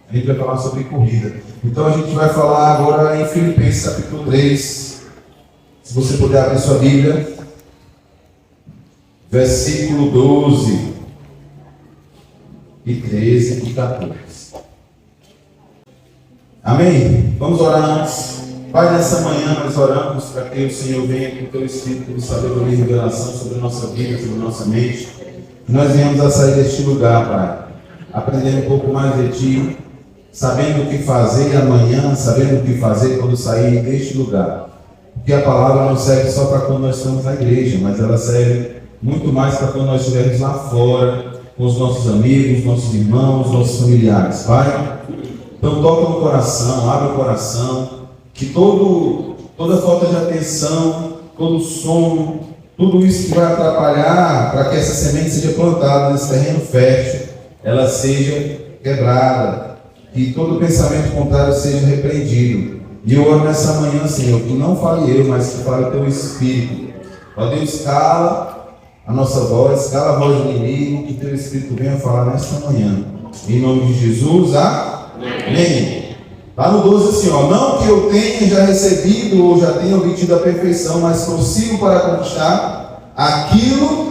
A gente vai falar sobre corrida. Então a gente vai falar agora em Filipenses capítulo 3. Se você puder abrir sua Bíblia. Versículo 12 e 13 e 14. Amém? Vamos orar antes. Pai, nessa manhã nós oramos para que o Senhor venha com o teu Espírito de sabedoria e revelação sobre a nossa vida, sobre a nossa mente. Que nós venhamos a sair deste lugar, Pai, aprendendo um pouco mais de Ti, sabendo o que fazer amanhã, sabendo o que fazer quando sair deste lugar. Porque a palavra não serve só para quando nós estamos na igreja, mas ela serve muito mais para quando nós estivermos lá fora, com os nossos amigos, nossos irmãos, nossos familiares. Pai, então toca no coração, abre o coração, que toda falta de atenção, todo sono, tudo isso que vai atrapalhar para que essa semente seja plantada nesse terreno fértil, ela seja quebrada, que todo pensamento contrário seja repreendido. E eu oro nessa manhã, Senhor, que não fale eu, mas que fale o teu Espírito. Ó Deus, cala a nossa voz, cala a voz do inimigo, que teu Espírito venha falar nesta manhã. Em nome de Jesus, amém. Lá no 12 assim, ó, não que eu tenha já recebido ou já tenha obtido a perfeição, mas prossigo para conquistar aquilo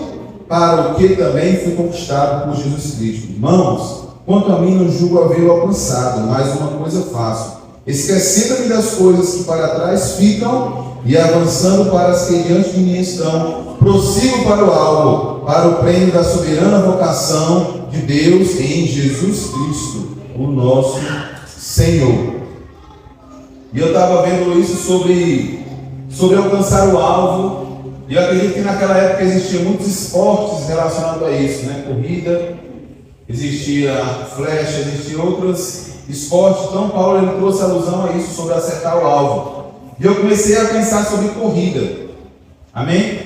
para o que também fui conquistado por Jesus Cristo. Irmãos, quanto a mim não julgo havê-lo alcançado, mas uma coisa faço, esquecendo-me das coisas que para trás ficam e avançando para as que diante de mim estão, prossigo para o alvo, para o prêmio da soberana vocação de Deus em Jesus Cristo, o nosso Senhor. E eu estava vendo isso sobre alcançar o alvo, e eu acredito que naquela época existiam muitos esportes relacionados a isso, né? Corrida, existia flecha, existiam outros esportes. Então Paulo ele trouxe alusão a isso, sobre acertar o alvo. E eu comecei a pensar sobre corrida. Amém?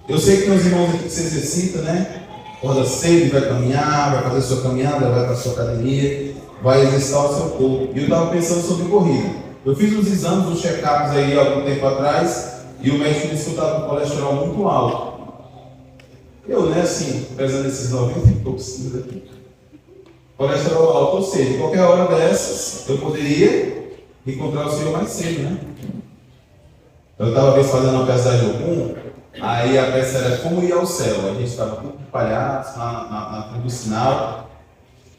Eu sei que tem uns irmãos aqui que se exercitam, né? Acorda cedo, vai caminhar, vai fazer a sua caminhada, vai para a sua academia, vai exercitar o seu corpo. E eu estava pensando sobre corrida. Eu fiz uns exames, uns check-ups aí há algum tempo atrás, e o médico disse que eu estava com colesterol muito alto. Eu, né, assim, pesando esses 90 e poucos quilos aqui. Colesterol alto, ou seja, qualquer hora dessas, eu poderia encontrar o Senhor mais cedo, né? Eu estava fazendo uma peça de algum, aí a peça era como ir ao céu. A gente estava tudo palhaço na frente do sinal.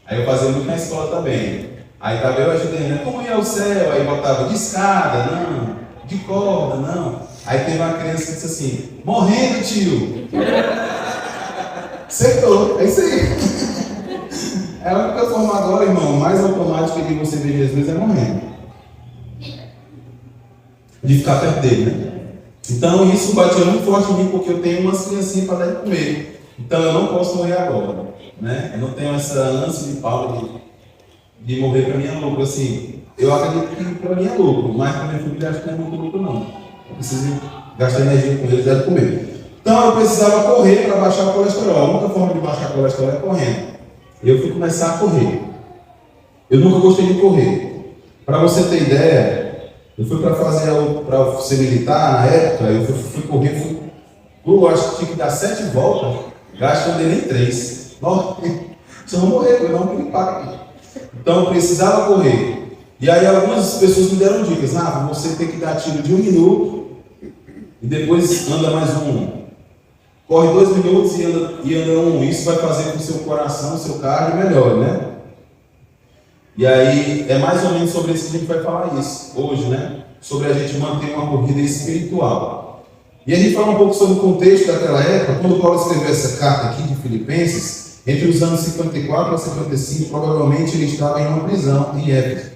Aí eu fazia muito na escola também. Aí estava eu ajudando, né? Como ir ao céu? Aí botava de escada, não. De corda, não. Aí teve uma criança que disse assim, morrendo, tio. Acertou, é isso aí. É a única forma agora, irmão, mais automática de você ver Jesus é morrendo. De ficar perto dele, né? Então isso batia muito forte em mim, porque eu tenho umas criancinhas para dar de comer. Então eu não posso morrer agora, né? Eu não tenho essa ânsia de Paulo de morrer. Para mim é louco, assim. Eu acredito que para mim é louco, mas para minha família acho que não é muito louco, não. Eu preciso gastar energia com eles, dar de comer. Então eu precisava correr para baixar o colesterol. A única forma de baixar o colesterol é correndo. Eu fui começar a correr. Eu nunca gostei de correr. Para você ter ideia, eu fui para ser militar na época, eu fui correr, eu acho que tinha que dar 7 voltas, gasto não dei nem 3. Nossa, se eu não morrer, eu vou dar um piripaque aqui. Então eu precisava correr. E aí algumas pessoas me deram dicas. Você tem que dar tiro de 1 minuto e depois anda mais um. Corre 2 minutos e anda 1. Isso vai fazer com que o seu coração, o seu cardio melhore, né? E aí é mais ou menos sobre isso que a gente vai falar isso hoje, né? Sobre a gente manter uma corrida espiritual. E a gente fala um pouco sobre o contexto daquela época. Quando Paulo escreveu essa carta aqui de Filipenses, entre os anos 54 a 55, provavelmente ele estava em uma prisão em Éfeso.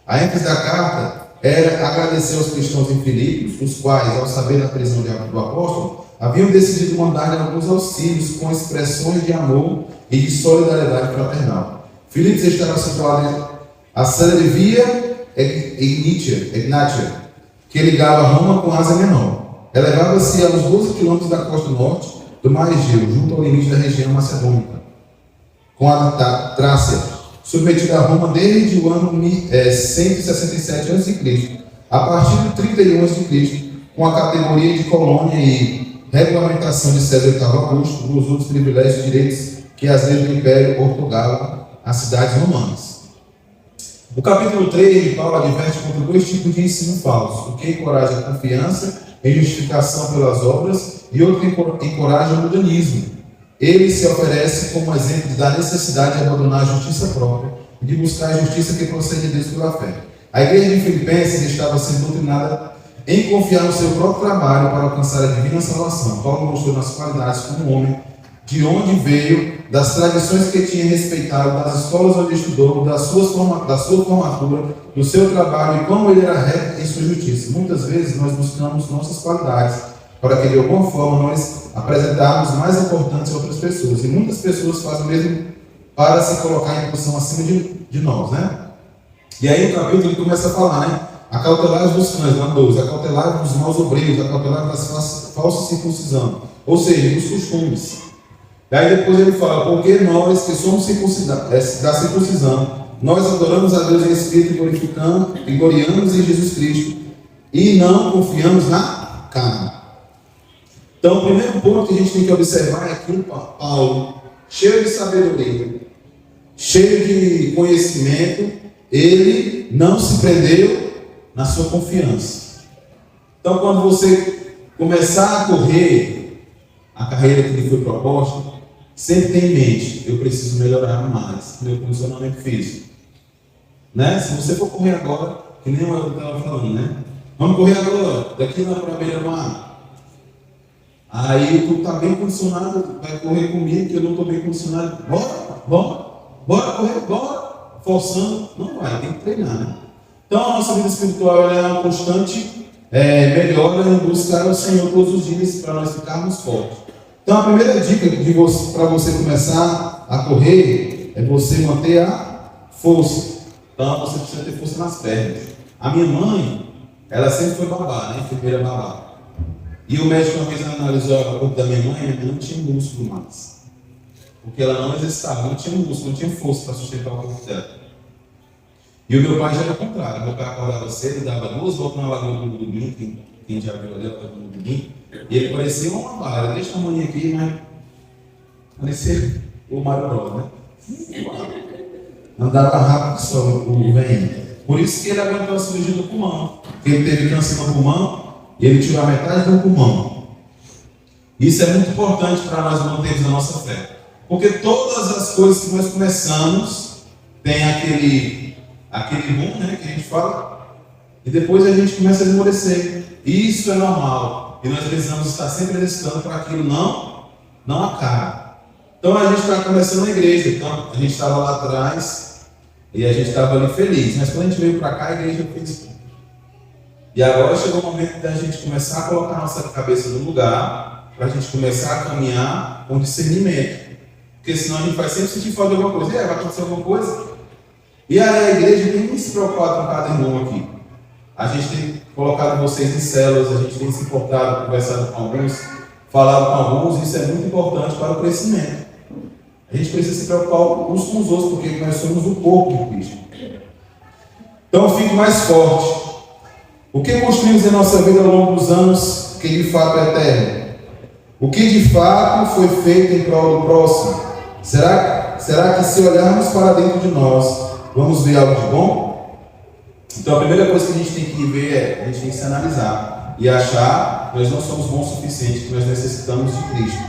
A ênfase da carta era agradecer aos cristãos em Filipos, os quais, ao saber da prisão do apóstolo, haviam decidido mandar alguns auxílios com expressões de amor e de solidariedade fraternal. Filipos estava situado a célebre via Egnatia, que ligava Roma com Ásia Menor. Elevava-se a uns 12 quilômetros da costa norte do mar Egeu, junto ao limite da região macedônica, com a Trácia, submetida a Roma desde o ano 167 a.C., a partir do 31 a.C., com a categoria de colônia e regulamentação de César VIII Augusto, dos outros privilégios e direitos que as leis do Império otorgavam às cidades romanas. O capítulo 3 Paulo adverte contra dois tipos de ensino falso: o que encoraja a confiança em justificação pelas obras e outro que encoraja o mundanismo. Ele se oferece como exemplo da necessidade de abandonar a justiça própria e de buscar a justiça que procede de Deus pela fé. A igreja de Filipenses estava sendo doutrinada em confiar no seu próprio trabalho para alcançar a divina salvação. Paulo mostrou nas qualidades como homem, de onde veio, das tradições que tinha respeitado, das escolas onde estudou, da sua formatura, do seu trabalho e como ele era reto em sua justiça. Muitas vezes nós buscamos nossas qualidades para que de alguma forma nós apresentarmos mais importantes a outras pessoas. E muitas pessoas fazem o mesmo para se colocar em posição acima de nós, né? E aí no capítulo ele começa a falar, né? Acautelai-vos dos cães, lá 12, acautelai-vos dos maus obreiros, acautelai-vos das falsas circuncisão, ou seja, dos costumes. Daí depois ele fala, porque nós que somos da circuncisão, nós adoramos a Deus em espírito e gloriamos em Jesus Cristo e não confiamos na carne. Então o primeiro ponto que a gente tem que observar é que Paulo, cheio de sabedoria, cheio de conhecimento, ele não se prendeu na sua confiança. Então quando você começar a correr a carreira que lhe foi proposta, sempre tenha em mente, eu preciso melhorar mais meu condicionamento físico. Né? Se você for correr agora, que nem eu estava falando, né? Vamos correr agora, daqui lá para a beira-mar. Aí tu está bem condicionado, vai correr comigo, que eu não estou bem condicionado. Bora correr, bora. Forçando, não vai, tem que treinar, né? Então a nossa vida espiritual é uma constante melhora em buscar o Senhor todos os dias para nós ficarmos fortes. Então a primeira dica para você começar a correr é você manter a força. Então você precisa ter força nas pernas. A minha mãe, ela sempre foi babá, né? Enfermeira babá. E o médico uma vez analisou o corpo da minha mãe não tinha músculo mais. Porque ela não exercitava, não tinha músculo, não tinha força para sustentar o corpo dela. E o meu pai já era o contrário. Meu pai acordava cedo, dava 2 voltas na lagoa do Gurubim, quem já viu ali, do Gurubim, e ele parecia uma bala. Era desse tamanho aqui, mas parecia o Mario Bros, né? Andava rápido só o velhinho. Por isso que ele aguentou a cirurgia do pulmão. Porque ele teve câncer no pulmão e ele tirou a metade do pulmão. Isso é muito importante para nós mantermos a nossa fé. Porque todas as coisas que nós começamos tem aquele boom, né, que a gente fala, e depois a gente começa a esmorecer. Isso é normal. E nós precisamos estar sempre exercitando para aquilo não acabe. Então a gente está começando a igreja. Então a gente estava lá atrás e a gente estava ali feliz. Mas quando a gente veio para cá, a igreja fez. E agora chegou o momento da gente começar a colocar a nossa cabeça no lugar, para a gente começar a caminhar com discernimento. Porque senão a gente vai sempre sentir falta de alguma coisa. Vai acontecer alguma coisa? E aí a igreja tem que se preocupar com cada irmão aqui. A gente tem colocado vocês em células, a gente tem se importado, conversado com alguns, falado com alguns, isso é muito importante para o crescimento. A gente precisa se preocupar uns com os outros, porque nós somos o corpo de Cristo. Então fique mais forte. O que construímos em nossa vida ao longo dos anos, que de fato é eterno? O que de fato foi feito em prol do próximo? Será que se olharmos para dentro de nós, vamos ver algo de bom? Então a primeira coisa que a gente tem que ver a gente tem que se analisar e achar que nós não somos bons o suficiente, que nós necessitamos de Cristo.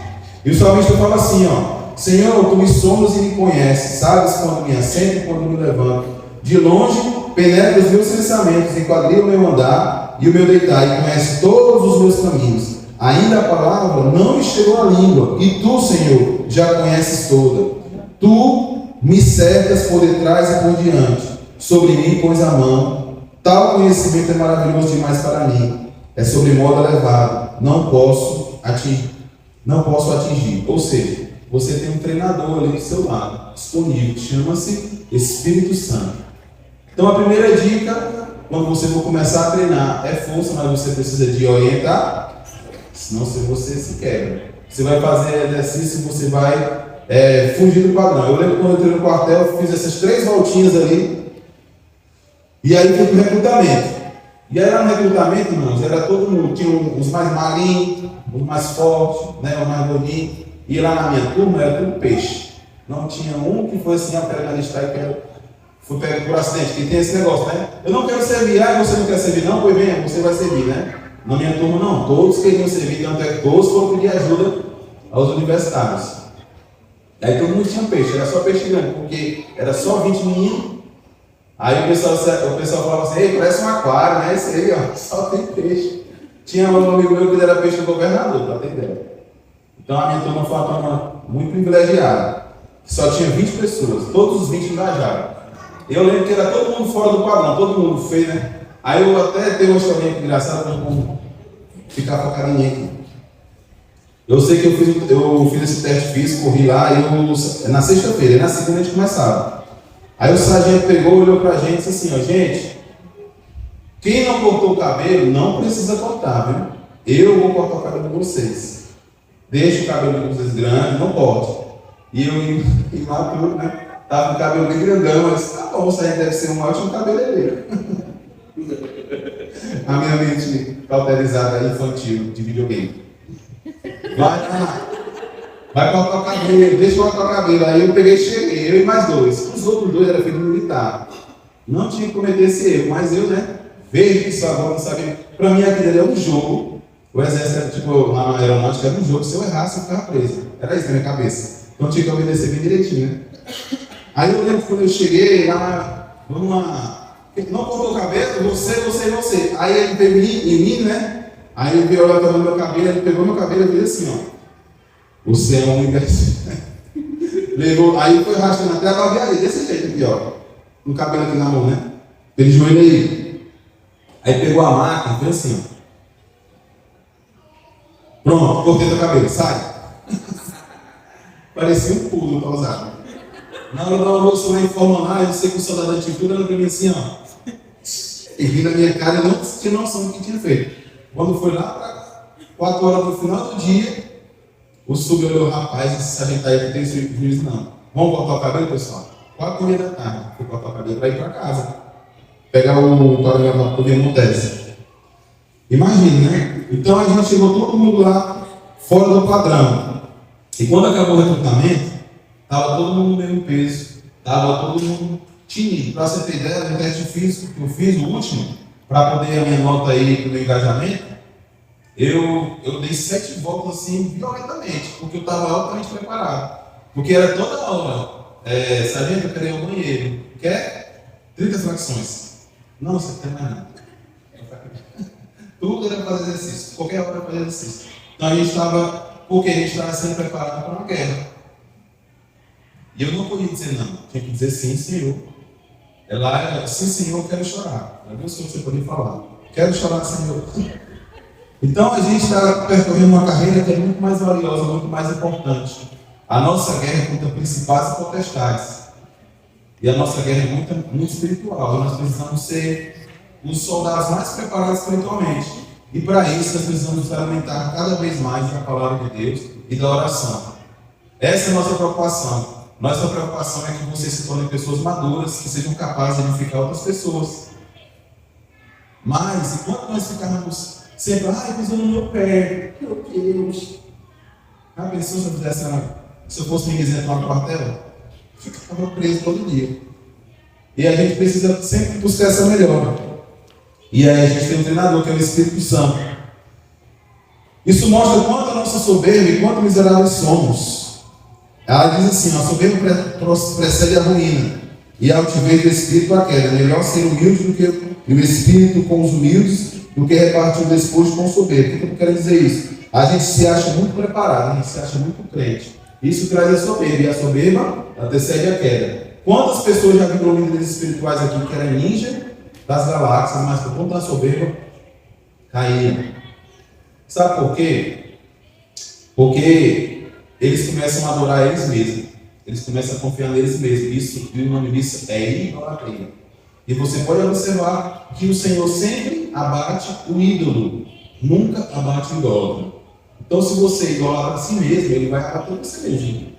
E o salmista fala assim, Senhor, tu me sondas e me conheces, sabes quando me assento e quando me levanto. De longe penetra os meus pensamentos, enquadria o meu andar e o meu deitar, e conhece todos os meus caminhos. Ainda a palavra não me chegou à língua, e tu, Senhor, já conheces toda. Tu me cercas por detrás e por diante, sobre mim pões a mão. Tal conhecimento é maravilhoso demais para mim, é sobre modo elevado, não posso atingir. Ou seja, você tem um treinador ali do seu lado, disponível, chama-se Espírito Santo. Então a primeira dica, quando você for começar a treinar, é força, mas você precisa de orientar, senão você se quebra. Você vai fazer exercício e você vai fugir do padrão. Eu lembro quando eu entrei no quartel, eu fiz essas 3 voltinhas ali, e aí fui para o recrutamento. E aí lá no recrutamento, irmãos, era todo mundo, tinha os mais magrinhos, os mais fortes, né, os mais bonitos, e lá na minha turma era tudo peixe. Não tinha um que fosse assim, eu quero me alistar e quero fui pego por acidente, que tem esse negócio, né? Eu não quero servir, você não quer servir não? Pois venha, você vai servir, né? Na minha turma não, todos queriam servir, tanto é que todos foram pedir ajuda aos universitários. Aí todo mundo tinha peixe, era só peixe grande, porque era só 20 meninos. Aí o pessoal falava assim, ei, parece um aquário, né? Esse aí, ó, só tem peixe. Tinha um amigo meu que era peixe do governador, para ter ideia. Então a minha turma foi uma turma muito privilegiada. Só tinha 20 pessoas, todos os 20 engajaram. Eu lembro que era todo mundo fora do padrão, todo mundo feio, né? Aí eu até tenho uma historinha engraçada para não ficar com a carinha aqui. Eu sei que eu fiz esse teste físico, corri lá, na sexta-feira, e na segunda a gente começava. Aí o sargento pegou, olhou pra gente e disse assim, ó, gente, quem não cortou o cabelo não precisa cortar, viu? Eu vou cortar o cabelo de vocês. Deixa o cabelo de vocês grande, não corte. E eu, imaturo, né? Tava com o cabelo bem grandão, eu disse, tá bom, você deve ser um ótimo cabeleireiro. A minha mente cauterizada infantil de videogame. Vai cortar o cabelo, deixa eu cortar o cabelo. Aí eu peguei e cheguei, eu e mais dois. Os outros dois eram filhos militar. Não tinha que cometer esse erro, mas eu, né? Vejo isso agora, não sabia. Para mim aquilo ali é um jogo. O exército era tipo, na aeronáutica era um jogo. Se eu errasse, eu ficava preso. Era isso na minha cabeça. Então tinha que obedecer bem direitinho, né? Aí eu lembro quando eu cheguei lá, vamos lá. Não cortou o cabelo, você. Aí ele pegou em mim, né? Aí ele veio olhando meu cabelo, ele pegou meu cabelo e fez assim, ó. Você é um imbecil. Levou, aí foi arrastando até a barbearia, desse jeito aqui, ó. Com o cabelo aqui na mão, né? Ele joelho aí. Aí pegou a máquina e fez assim, ó. Pronto, cortei teu cabelo, sai. Parecia um pulo pausado. Na hora do almoço lá em Formonar, eu sei que o soldado da atitude era pra mim assim, ó. E vi na minha cara, eu não tinha noção do que tinha feito. Quando foi lá para 4 horas do final do dia, o sub olhou, rapaz, esse sargento aí não tem juízo não. Vamos cortar o cabelo, pessoal? 4h30 da tarde, fui cortar o cabelo para ir para casa. Pegar o pagamento para o irmão dessa. Imagina, né? Então a gente chegou todo mundo lá, fora do padrão. E quando acabou o recrutamento, estava todo mundo no mesmo peso, estava todo mundo tímido. Para você ter ideia, no teste físico que eu fiz, o último, para poder a minha nota aí do meu engajamento, eu dei 7 voltas assim violentamente, porque eu estava altamente preparado. Porque era toda hora, sargento, eu quero ir ao banheiro, quer 30 flexões. Não, você tem mais nada. Tudo era fazer exercício, qualquer hora era fazer exercício. Então a gente estava sendo preparado para uma guerra. E eu não podia dizer não, tinha que dizer sim, senhor. Ela era, sim, senhor, eu quero chorar. Não é isso que você podia falar. Quero chorar, senhor. Então a gente está percorrendo uma carreira que é muito mais valiosa, muito mais importante. A nossa guerra é contra principados e potestades. E a nossa guerra é muito espiritual. Nós precisamos ser os soldados mais preparados espiritualmente. E para isso nós precisamos nos alimentar cada vez mais da palavra de Deus e da oração. Essa é a nossa preocupação. Nossa preocupação é que vocês se tornem pessoas maduras, que sejam capazes de edificar outras pessoas. Mas, enquanto nós ficarmos sempre, pisou no meu pé, meu Deus. Já pensou se eu fizesse, se eu fosse me isento lá no quartel? Ficava preso todo dia. E a gente precisa sempre buscar essa melhora. E aí a gente tem um treinador que é o Espírito Santo. Isso mostra quanto a nossa soberba e quanto miseráveis somos. Ela diz assim, a soberba precede a ruína, e a altivez do espírito a queda. É melhor ser humilde do que o espírito com os humildes, do que repartir o despojo com o soberbo. O que eu quero dizer isso? A gente se acha muito preparado, a gente se acha muito crente. Isso traz a soberba, e a soberba antecede a queda. Quantas pessoas já viram líderes espirituais aqui que eram ninja das galáxias, mas por conta da soberba, caíram? Sabe por quê? Porque eles começam a adorar eles mesmos. Eles começam a confiar neles mesmos. Isso, e o nome disso é idolatria. E você pode observar que o Senhor sempre abate o ídolo, nunca abate o idólatra. Então, se você idolatra a si mesmo, ele vai abater você mesmo.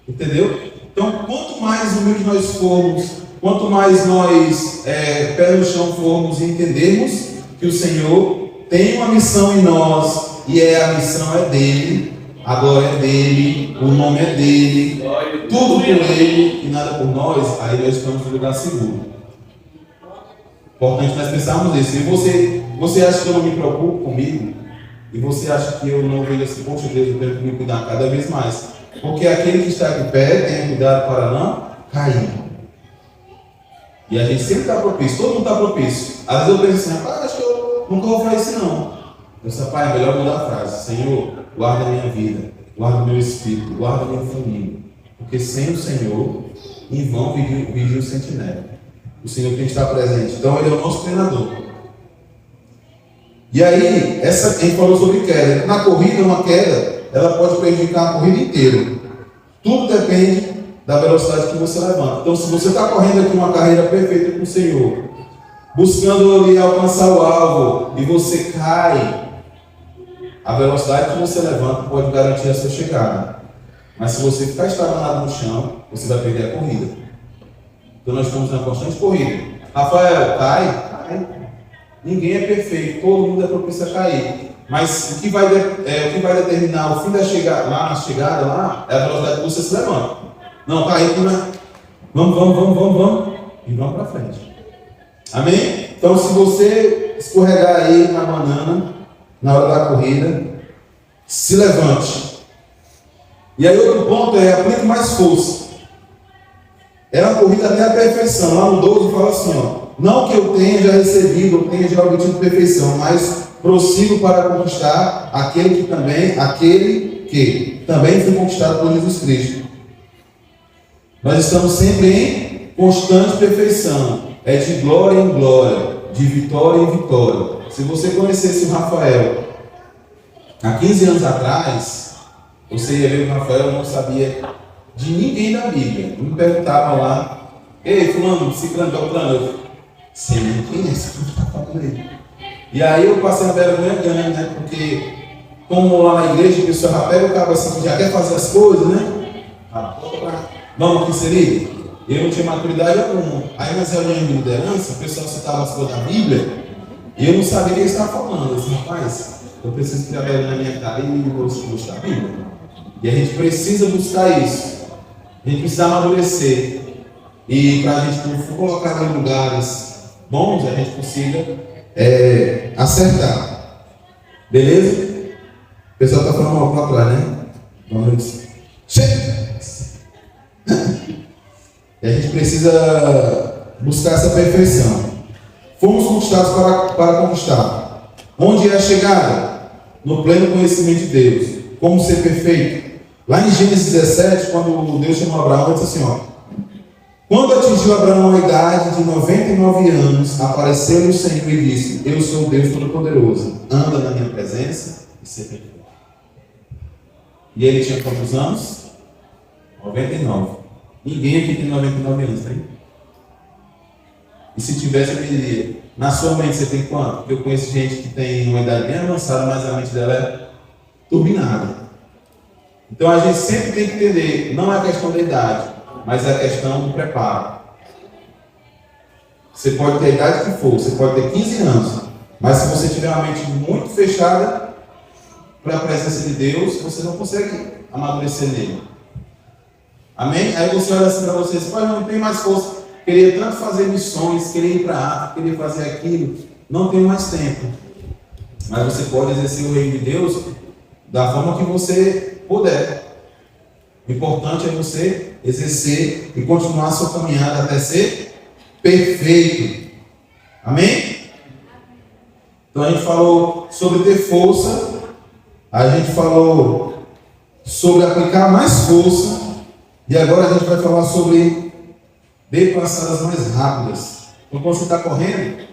Entendeu? Então, quanto mais humildes nós formos, quanto mais nós, pé no chão formos e entendermos que o Senhor tem uma missão em nós, e a missão é dele, a glória é dele, o nome é dele, tudo por ele e nada por nós, aí nós estamos no lugar seguro. Importante nós pensarmos nisso. E você acha que eu não me preocupo comigo? E você acha que eu não vejo assim, poxa Deus, eu tenho que me cuidar cada vez mais? Porque aquele que está de pé tem cuidado para não cair. E a gente sempre está propício, todo mundo está propício. Às vezes eu penso assim, rapaz, acho que eu nunca vou fazer isso não. Eu disse, pai, é melhor mudar a frase. Senhor, guarda a minha vida, guarda o meu espírito, guarda a minha família. Porque sem o Senhor, em vão vigia o sentinela. O Senhor tem que estar presente. Então ele é o nosso treinador. E aí, a gente falou sobre queda. Na corrida, uma queda, ela pode prejudicar a corrida inteira. Tudo depende da velocidade que você levanta. Então, se você está correndo aqui uma carreira perfeita com o Senhor, buscando ali alcançar o alvo, e você cai, a velocidade que você levanta pode garantir a sua chegada. Mas se você ficar estagnado no chão, você vai perder a corrida. Então nós estamos na constante corrida. Rafael, cai. Ninguém é perfeito, todo mundo é propício a cair. Mas o que vai determinar o fim da chegada, lá na chegada, lá, é a velocidade que você se levanta. Não, caiu, né? Vamos. E vamos para frente. Amém? Então se você escorregar aí na banana, na hora da corrida, se levante. E aí outro ponto é, aplique mais força. É uma corrida até a perfeição. Lá no 12 fala assim, ó, não que eu tenha já recebido, eu tenha já obtido perfeição, mas prossigo para conquistar aquele que também foi conquistado por Jesus Cristo. Nós estamos sempre em constante perfeição. É de glória em glória, de vitória em vitória. Se você conhecesse o Rafael há 15 anos atrás, você ia ver que o Rafael não sabia de ninguém da Bíblia. Me perguntavam lá, ei, fulano, ciclano, beltrano, eu sei nem quem é esse que está falando aí. E aí eu passei a vergonha grande, né? Porque como lá na igreja, o pessoal já pega o cabo assim, que já quer fazer as coisas, né? Vamos aqui, seria? Eu não tinha maturidade alguma. Aí nas reuniões de liderança, o pessoal citava as coisas da Bíblia, e eu não sabia o que eles estavam falando. Eu disse, rapaz, eu preciso criar vergonha na minha cara e buscar a Bíblia. E a gente precisa buscar isso. A gente precisa amadurecer. E para a gente, quando for colocar em lugares bons, a gente consiga acertar. Beleza? O pessoal está falando mal para trás, né? Vamos. Chega! E a gente precisa buscar essa perfeição. Fomos conquistados para conquistar. Onde é a chegada? No pleno conhecimento de Deus. Como ser perfeito? Lá em Gênesis 17, quando Deus chamou Abraão, ele disse assim, ó, quando atingiu Abraão a idade de 99 anos, apareceu-lhe o Senhor e disse, eu sou o Deus Todo-Poderoso, anda na minha presença e ser perfeito. E ele tinha quantos anos? 99. Ninguém aqui tem 99 anos, tem? E se tivesse, eu diria, na sua mente você tem quanto? Porque eu conheço gente que tem uma idade bem avançada, mas a mente dela é turbinada. Então a gente sempre tem que entender, não é a questão da idade, mas é a questão do preparo. Você pode ter a idade que for, você pode ter 15 anos, mas se você tiver uma mente muito fechada para a presença de Deus, você não consegue amadurecer nele. Amém? Aí você olha assim para você e diz, não tenho mais força, queria tanto fazer missões, queria ir para a África, queria fazer aquilo, não tenho mais tempo. Mas você pode exercer o reino de Deus da forma que você puder. O importante é você exercer e continuar a sua caminhada até ser perfeito. Amém? Então a gente falou sobre ter força, a gente falou sobre aplicar mais força, e agora a gente vai falar sobre depassadas mais rápidas. Então quando você está correndo, eu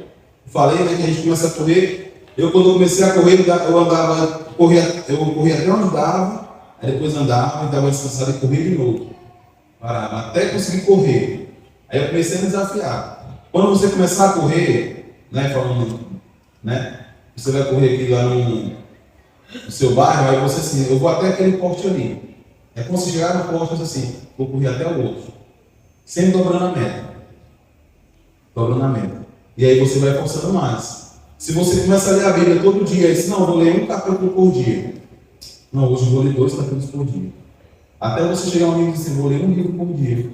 falei, né, que a gente começa a correr. Eu quando comecei a correr, eu corria até onde dava, aí depois andava, e estava descansado e corria de novo. Parava, até conseguir correr. Aí eu comecei a me desafiar. Quando você começar a correr, né, falando, né, você vai correr aqui lá no seu bairro, aí você assim, eu vou até aquele poste ali. É como se chegar no poste assim, vou correr até o outro. Sempre dobrando a meta. Dobrando a meta. E aí você vai forçando mais. Se você começa a ler a Bíblia todo dia, e diz, não, vou ler um capítulo por dia. Não, hoje eu vou ler 2 capítulos por dia. Até você chegar a um nível de assim, vou ler um livro por dia.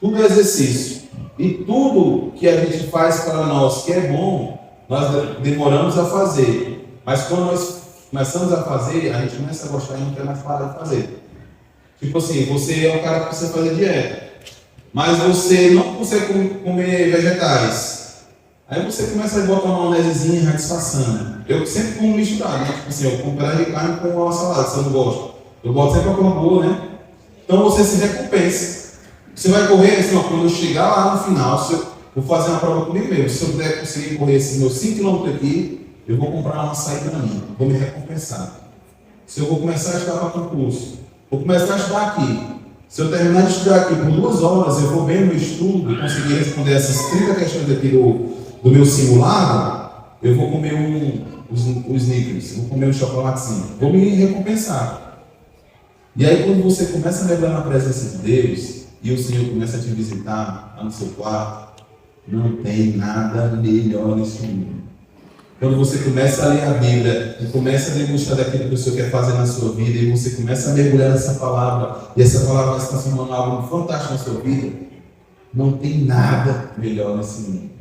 Tudo é exercício. E tudo que a gente faz para nós que é bom, nós demoramos a fazer. Mas quando nós começamos a fazer, a gente começa a gostar e não quer mais parar de fazer. Tipo assim, você é um cara que precisa fazer dieta, mas você não consegue comer vegetais. Aí você começa a botar uma maionesezinha e vai disfarçando. Eu sempre como misturado, né? Tipo assim, eu como um pedaço de carne com uma salada, se eu não gosto. Eu boto sempre uma boa, né? Então você se recompensa. Você vai correr, assim, ó, quando eu chegar lá no final, vou fazer uma prova comigo mesmo. Se eu puder conseguir correr esses meus 5 km aqui, eu vou comprar uma saída para mim. Vou me recompensar. Se eu vou começar a estudar para concurso, vou começar a estudar aqui. Se eu terminar de estudar aqui por 2 horas, eu vou bem no meu estudo e conseguir responder essas 30 questões aqui do meu simulado, eu vou comer os Snickers, vou comer um chocolatezinho. Vou me recompensar. E aí quando você começa a mergulhar na presença de Deus, e o Senhor começa a te visitar lá no seu quarto, não tem nada melhor nesse mundo. Quando você começa a ler a Bíblia e começa a degustar daquilo que o Senhor quer fazer na sua vida, e você começa a mergulhar nessa palavra, e essa palavra vai se transformando em algo fantástico na sua vida, não tem nada melhor nesse mundo.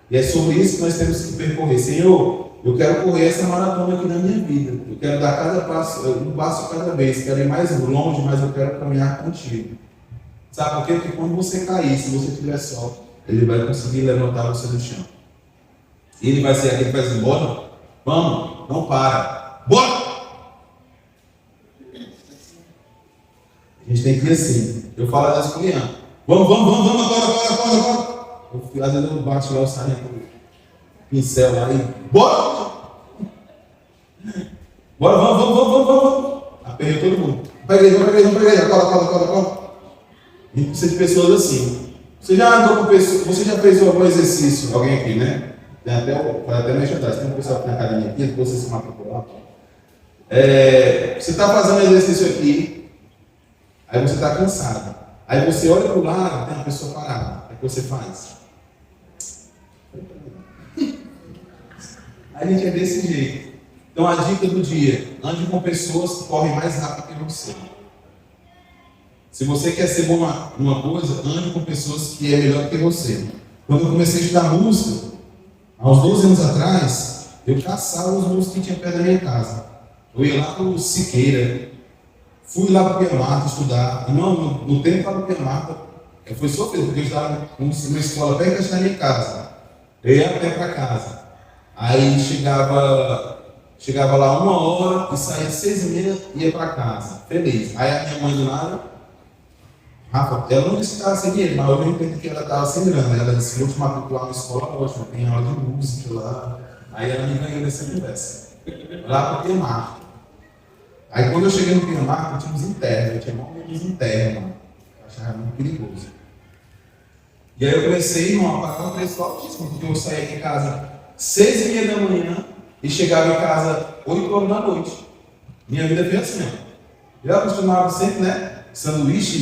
E é sobre isso que nós temos que percorrer. Senhor, eu quero correr essa maratona aqui na minha vida. Eu quero dar cada passo, um passo cada vez. Quero ir mais longe, mas eu quero caminhar contigo. Sabe por quê? Porque quando você cair, se você tiver sol, Ele vai conseguir levantar você do chão. E Ele vai ser aquele que vai dizer, bora, vamos, não para, bora! A gente tem que ir assim. Eu falo às vezes com o Ian, vamos, agora. Às vezes eu bato lá, eu saio com o pincel lá e bora! Bora, vamos! Aperrei todo mundo. Vai pra igreja, acorda. A gente precisa de pessoas assim. Você já andou com pessoas, você já fez algum exercício, alguém aqui, né? Tem até mais atrás, tem um pessoal que na academia aqui, você se matricular. Você está fazendo exercício aqui, aí você está cansado. Aí você olha para o lado, tem uma pessoa parada. O que você faz? A gente é desse jeito. Então a dica do dia, ande com pessoas que correm mais rápido que você. Se você quer ser bom numa coisa, ande com pessoas que é melhor que você. Quando eu comecei a estudar música, há uns 12 anos atrás, eu caçava os músicos que tinha perto da minha casa. Eu ia lá para o Siqueira, fui lá para o Piamata estudar. Irmão, no tempo lá para o Piamata, foi sofrido, porque eu estava numa escola perto da minha casa. Eu ia a pé para casa. Aí chegava lá 1h e saía 6h30 e ia para casa. Feliz. Aí a minha mãe do nada, Rafa, ela não disse que estava sem dinheiro, mas eu entendi que ela estava sem grana. Ela disse, vou te matricular na escola, ótimo, tem aula de música lá. Aí ela me ganhou nessa conversa. Lá para o Piamata. Aí quando eu cheguei no Piamata, eu tinha uns internos, eu tinha uns internos, mano. Eu achava muito perigoso. E aí eu comecei numa parada preço altíssimo, porque eu saía de casa 6h30 da manhã e chegava em casa 8h da noite. Minha vida foi assim, ó. Eu acostumava sempre, né? Sanduíche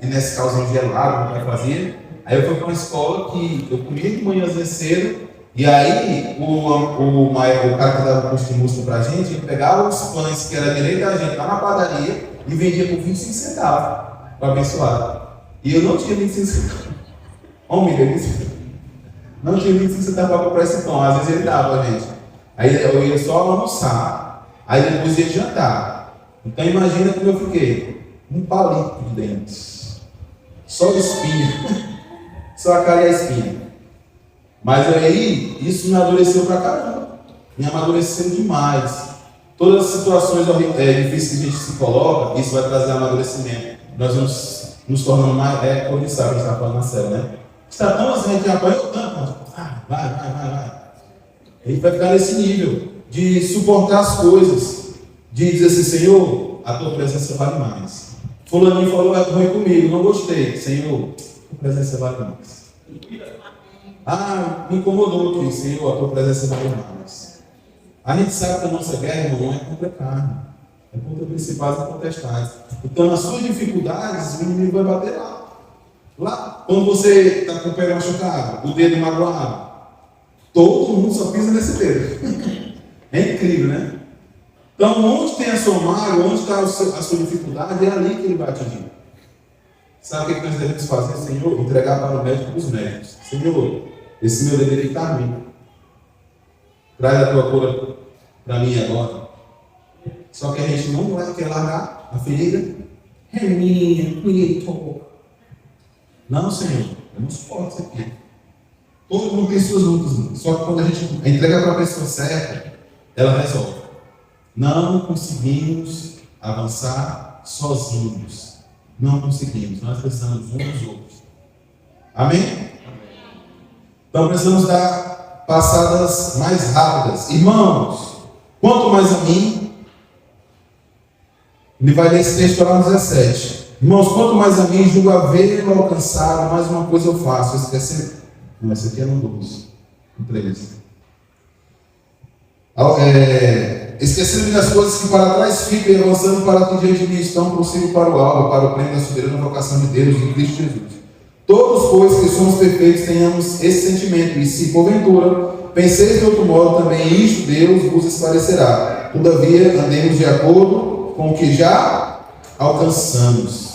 e nesse calzão gelado que eu fazia. Aí eu fui para uma escola que eu comia de manhãzinha cedo. E aí o cara que dava o curso de música pra gente, ele pegava os pães que era direito da gente lá na padaria e vendia por 25 centavos para abençoar. E eu não tinha 25 centavos. Homem, não tinha 25 centavos para comprar esse pão. Às vezes ele dava a gente. Aí eu ia só almoçar, aí depois ia jantar. Então imagina como eu fiquei. Um palito de dentes. Só espinha. Só a cara e a espinha. Mas aí, isso me amadureceu pra caramba. Me amadureceu demais. Todas as situações difíceis que a gente se coloca, isso vai trazer amadurecimento. Nós vamos nos tornando mais, como ele sabe, a gente está falando na série, né? Está tão assim, a gente apanhou tanto, vai. A gente vai ficar nesse nível de suportar as coisas, de dizer assim, Senhor, a tua presença vale mais. Fulaninho falou, é ruim comigo, não gostei. Senhor, a tua presença vale mais. Me incomodou aqui, Senhor, a tua presença vale mais. A gente sabe que a nossa guerra, irmão, não é contra carne, é contra principais e contestados. Então, nas suas dificuldades, o inimigo vai bater lá. Lá, quando você está com o pé machucado, o dedo magoado, todo mundo só pisa nesse dedo. É incrível, né? Então, onde tem a sua mágoa, onde está a sua dificuldade, é ali que ele vai atingir. Sabe o que nós devemos fazer, Senhor? Entregar para o médico os médicos. Senhor, esse meu dever está a mim. Traz a tua cura para mim agora. Só que a gente não vai querer largar a ferida. É minha, cuidado. Não, Senhor, eu não suporto isso aqui. Todo mundo tem suas lutas. Só que quando a gente entrega para a pessoa certa, ela resolve. Não conseguimos avançar sozinhos. Não conseguimos. Nós precisamos uns dos outros. Amém? Então precisamos dar passadas mais rápidas. Irmãos, quanto mais a mim, ele vai ler esse texto lá no 17. Irmãos, quanto mais a mim, julgo havê-lo alcançado, mais uma coisa eu faço. Esqueci. Não, esse aqui é no 12. No 13. Esquecendo das coisas que para trás ficam e avançando para que diante de mim estão, prossigo para o alvo, para o prêmio da soberana vocação de Deus em Cristo Jesus. Todos, pois, que somos perfeitos, tenhamos esse sentimento, e se porventura penseis de outro modo, também isto Deus vos esclarecerá. Todavia, andemos de acordo com o que já alcançamos.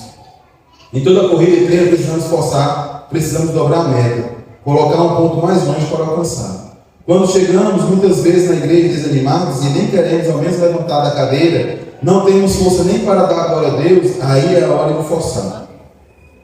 Em toda corrida e treino precisamos esforçar, precisamos dobrar a meta, colocar um ponto mais longe para alcançar. Quando chegamos muitas vezes na igreja desanimados e nem queremos ao menos levantar da cadeira, não temos força nem para dar glória a Deus, aí é a hora de forçar.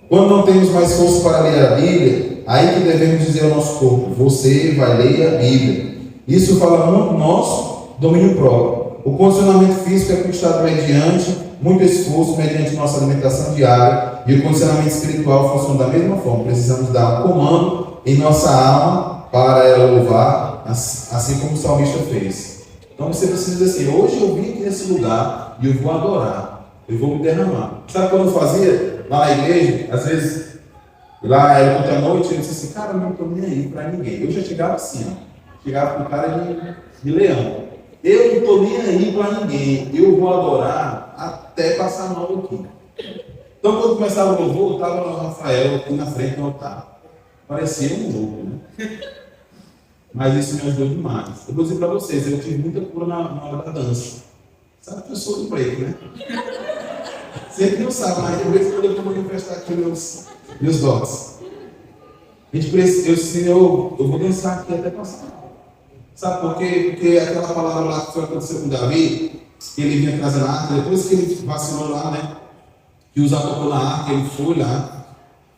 Quando não temos mais força para ler a Bíblia, aí que devemos dizer ao nosso corpo: você vai ler a Bíblia. Isso fala muito do nosso domínio próprio. O condicionamento físico é conquistado mediante muito esforço, mediante nossa alimentação diária, e o condicionamento espiritual funciona da mesma forma. Precisamos dar um comando em nossa alma para ela louvar, assim como o salmista fez. Então você precisa dizer assim: hoje eu vim aqui nesse lugar e eu vou adorar, eu vou me derramar. Sabe quando eu fazia lá na igreja? Às vezes, lá era outra noite, eu disse assim: cara, eu não estou nem aí para ninguém. Eu já chegava assim, ó, chegava com cara de leão. Eu não estou nem aí para ninguém, eu vou adorar até passar mal aqui. Então quando começava o louvor, estava o Rafael aqui na frente do altar. Parecia um louco, né? Mas isso me ajudou demais. Eu vou dizer para vocês, eu tive muita cura na hora da dança. Sabe que eu sou do break, né? Sempre não sabe, mas de vez em quando eu vou manifestar aqui meus dotes. Eu vou dançar aqui até passar mal. Sabe por quê? Porque aquela palavra lá que foi acontecer com Davi, que ele vinha trazendo a arca, depois que ele vacilou lá, né? Que Uzá tocou na arca, ele foi lá,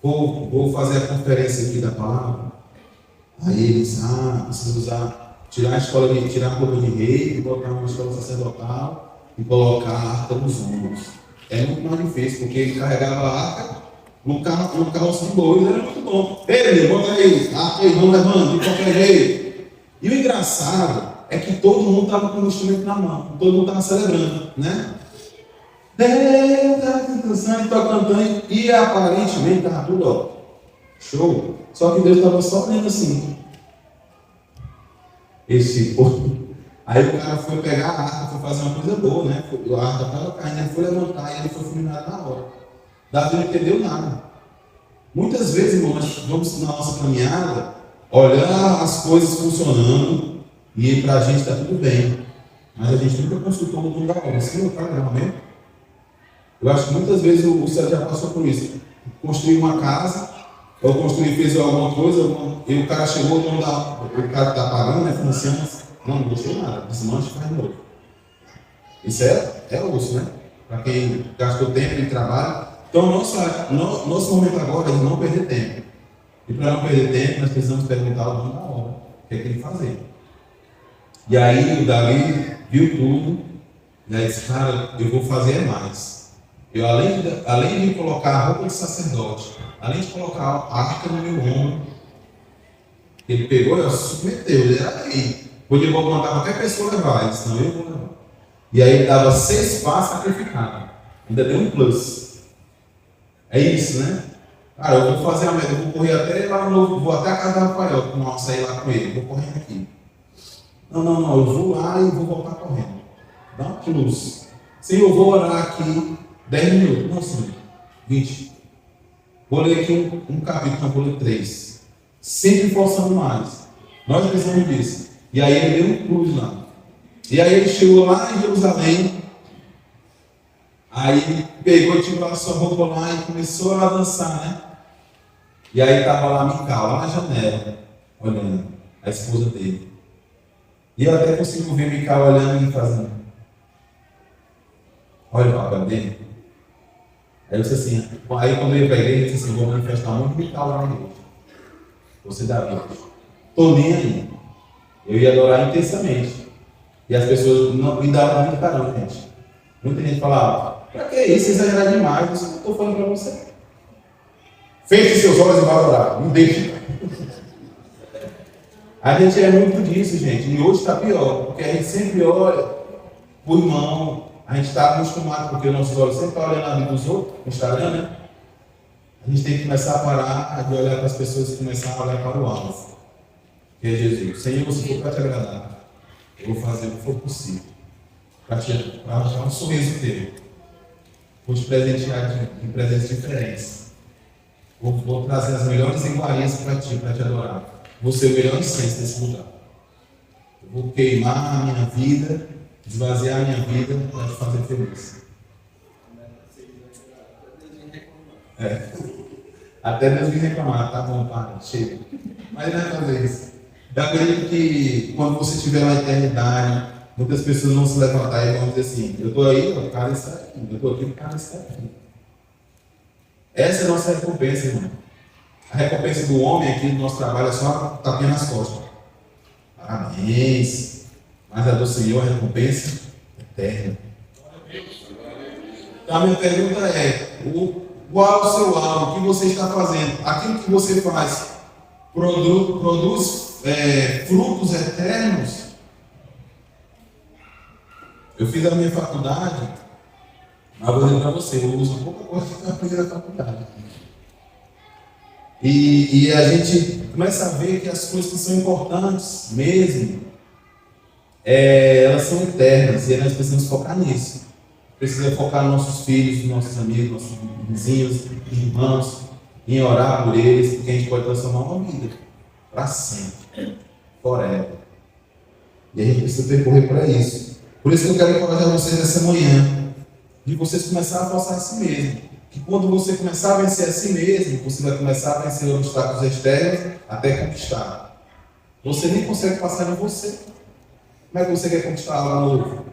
vou fazer a conferência aqui da palavra. Aí ele disse: precisa tirar a roupa de rei e botar uma escola sacerdotal e colocar a arca nos ombros. É muito mais difícil, porque ele carregava a arca no carroço de bois, era muito bom. Ei, bota aí, arca aí, vamos levando, de qualquer jeito. E o engraçado é que todo mundo estava com o instrumento na mão, todo mundo estava celebrando, né? Deus está dançando, está cantando, e aparentemente estava tudo, ó, show. Só que Deus estava só olhando assim. Esse povo. Aí o cara foi pegar a arca, foi fazer uma coisa boa, né? A arca estava caindo, ele foi levantar e ele foi fulminado na hora. Davi não entendeu nada. Muitas vezes, irmão, nós vamos na nossa caminhada olhar as coisas funcionando e para a gente está tudo bem. Mas a gente nunca consultou no lugar da obra. Sim, o cara realmente. Eu acho que muitas vezes o Célio já passou por isso. Construiu uma casa, ou fez alguma coisa, e o cara chegou, o cara está pagando, né? Financiando, não gostou nada, desmanche e faz de novo. Isso é osso, né? Para quem gastou tempo em trabalho. Então, nosso momento agora é de não perder tempo. E para não perder tempo, nós precisamos perguntar ao dono da obra o que é que ele fazia. E aí o Davi viu tudo, e aí disse: cara, eu vou fazer mais. Eu, além de colocar a roupa de sacerdote, além de colocar a arca no meu ombro, ele pegou e se submeteu, ele era rei. Podia mandar qualquer pessoa levar, ele disse: não, eu vou levar. E aí ele dava 6 passos sacrificados, ainda deu um plus. É isso, né? Cara, eu vou fazer a meta, eu vou correr até lá no vou até a casa do Rafael, não sair lá com ele, vou correndo aqui. Não, eu vou lá e vou voltar correndo. Dá um plus. Sim, eu vou orar aqui 10 minutos. Não, senhor, 20. Vou ler aqui um capítulo, vou ler 3. Sempre forçando mais. Nós precisamos disso. E aí ele deu um plus lá. E aí ele chegou lá em Jerusalém. Aí ele pegou e tirou a sua roupa lá e começou a dançar, né? E aí estava lá Mical, lá na janela, olhando, a esposa dele. E eu até consigo ver Mical olhando e fazendo. Olha o papel dele. Aí eu disse assim, aí quando eu ia para a igreja, eu disse assim, vou manifestar muito Mical lá na igreja. Você dá vida. Estou nem aí. Eu ia adorar intensamente. E as pessoas não me davam muito caramba, gente. Muita gente falava, para que isso? Exagerar demais, isso que eu estou falando para você. Feche seus olhos e vá orar. Não deixe. A gente é muito disso, gente. E hoje está pior, porque a gente sempre olha para o irmão. A gente está acostumado, porque nossos olhos sempre estão olhando a vida dos outros, no Instagram, né? A gente tem que começar a parar de olhar para as pessoas e começar a olhar para o alvo, que é Jesus. Senhor, se for para te agradar, eu vou fazer o que for possível para arranjar um sorriso teu. Vou te presentear de presentes diferentes. Vou trazer as melhores iguarias para te adorar. Vou ser o melhor incenso desse lugar. Eu vou queimar a minha vida, esvaziar a minha vida para te fazer feliz. Até Deus vir reclamar, tá bom, pai, chega. Mas não é fazer isso. Eu acredito que quando você estiver na eternidade, muitas pessoas vão se levantar e vão dizer assim, eu estou aí, o cara está aqui, eu estou aqui, o cara está aqui. Essa é a nossa recompensa, irmão. A recompensa do homem aqui do nosso trabalho é só tapinha nas costas. Parabéns. Mas a do Senhor é a recompensa eterna. Então a minha pergunta é, qual é o seu alvo? O que você está fazendo? Aquilo que você faz produz frutos eternos? Eu fiz a minha faculdade, mas vou dizer para você, eu uso pouca coisa que eu aprendi na faculdade. E a gente começa a ver que as coisas que são importantes mesmo, elas são eternas e nós precisamos focar nisso. Precisa focar nos nossos filhos, nos nossos amigos, nossos vizinhos, irmãos, em orar por eles, porque a gente pode transformar uma vida para sempre, forever. E a gente precisa percorrer para isso. Por isso que eu quero encorajar vocês nessa manhã, de vocês começarem a forçar a si mesmo. Que quando você começar a vencer a si mesmo, você vai começar a vencer os obstáculos externos até conquistar. Você nem consegue passar em você. Como é que você quer conquistar algo novo?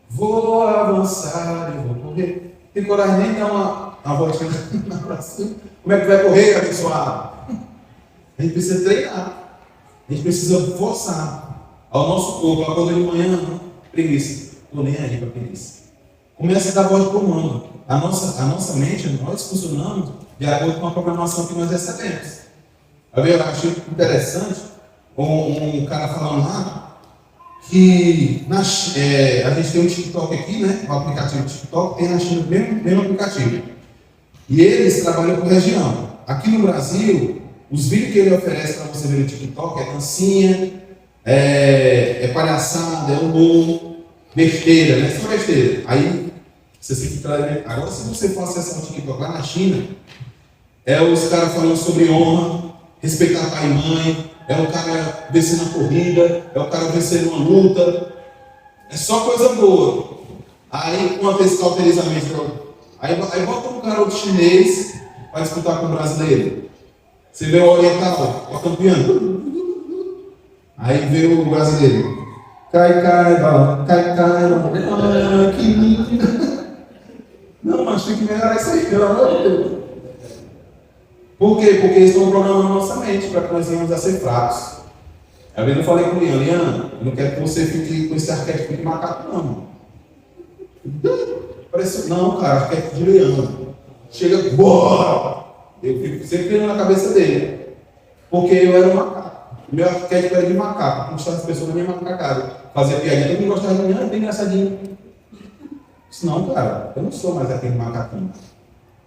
Vou avançar, eu vou correr. Tem coragem nem de dar uma voltinha na cima. Como é que vai correr, abençoado? A gente precisa treinar. A gente precisa forçar ao nosso corpo. Acordar de manhã, preguiça. Estou nem aí para preguiça. Começa a dar voz de comando. A nossa mente, nós funcionamos de acordo com a programação que nós recebemos. Eu achei interessante um cara falando lá que a gente tem um TikTok aqui, né? O aplicativo TikTok tem na China o mesmo aplicativo. E eles trabalham por região. Aqui no Brasil, os vídeos que ele oferece para você ver no TikTok é dancinha, é palhaçada, é humor, besteira, né? Só besteira. Aí você fica. Agora, se você for acessar o TikTok lá na China, os caras falando sobre honra, respeitar pai e mãe, o cara vencendo a corrida, o cara vencendo uma luta. É só coisa boa. Aí, quanto a esse cauterizamento, aí bota um garoto chinês para disputar com o brasileiro. Você vê o oriental, o campeão. Aí vê o brasileiro. Cai, que lindo. Não, mas tem que melhorar isso aí, pelo amor de Deus. Por quê? Porque eles estão programando nossa mente para que nós venhamos a ser fracos. Às vezes eu falei com o Liana, eu não quero que você fique com esse arquétipo de macaco, não. Parece, não, cara, arquétipo de leão. Chega, bora! Eu fico sempre na cabeça dele. Porque eu era um macaco. Meu arquétipo era de macaco. Conquistar as pessoas na minha macacada. Fazia piadinha, todo mundo gostava de mim, bem engraçadinho. Disse, não, cara, eu não sou mais aquele macaquinho.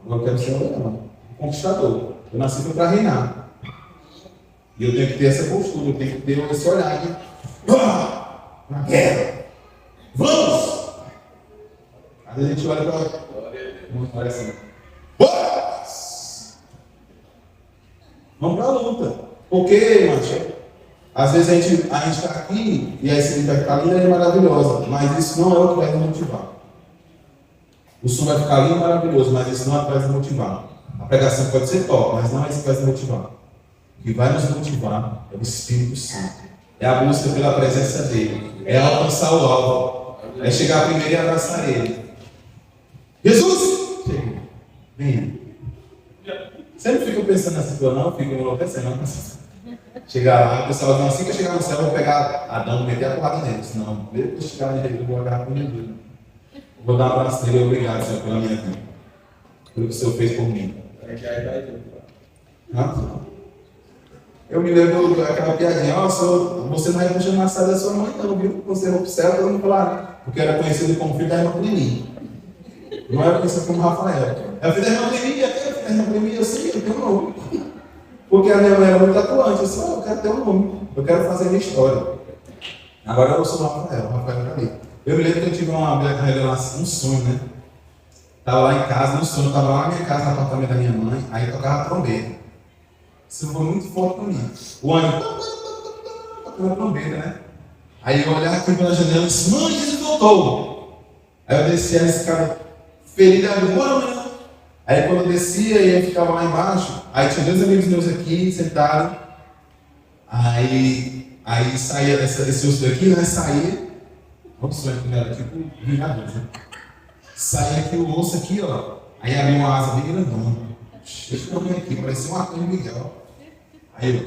Agora eu quero ser um leão, um conquistador. Eu nasci para reinar. E eu tenho que ter essa postura, eu tenho que ter esse olhar de na guerra. Vamos! Aí a gente olha para olha assim. Vamos para a luta. Porque, macho, Às vezes a gente está aqui e a ICB vai ficar linda e maravilhosa, mas isso não é o que vai nos motivar. O som vai ficar lindo e maravilhoso, mas isso não é o que vai nos motivar. A pregação pode ser top, mas não é isso que vai nos motivar. O que vai nos motivar é o Espírito Santo. É a busca pela presença dele. É alcançar o alvo. É chegar primeiro e abraçar ele. Jesus! Chega. Venha. Você não fica pensando nessa coisa, não? Fica enlouquecendo. Chegar lá, o pessoal diz assim que eu chegar no céu, eu vou pegar Adão e meter a porrada nele. Não, mesmo que eu chegar no jeito, eu vou agarrar com ele. Vou dar um abraço nele. Obrigado, Senhor, pela minha vida. Pelo que o Senhor fez por mim. Eu me lembro daquela piadinha, ó, você não é puxando na sala da sua mãe, não, viu? Você vai pro céu, todo mundo falar, porque era conhecido como filho da irmã Cleni. Não era conhecido como Rafael. É o filho da irmã Cleni, até o filho da irmã Cleni, eu sei, eu tenho um nome. Porque a minha mãe era muito atuante, eu disse, eu quero ter um nome, eu quero fazer a minha história. Agora eu sou o Rafael era ali. Eu me lembro que eu tive uma revelação, um sonho, né? Estava lá em casa, no sonho, estava lá na minha casa, no apartamento da minha mãe, aí eu tocava trombeta. Isso foi muito forte para mim. O ânimo, tocando trombeta, né? Aí eu olhava aqui pela janela e disse, mãe, Jesus voltou. Aí eu descia a escada, ferida, bora, mãe. Aí quando eu descia e eu ficava lá embaixo, aí tinha dois amigos meus aqui, sentados. Aí saía esse osso daqui, né? Saía. Olha o sonho que era tipo vingador, né? Saía aqui o osso aqui, ó. Aí abria uma asa bem grandona. Deixa eu ver aqui, parecia um arcanjo Miguel. Aí eu.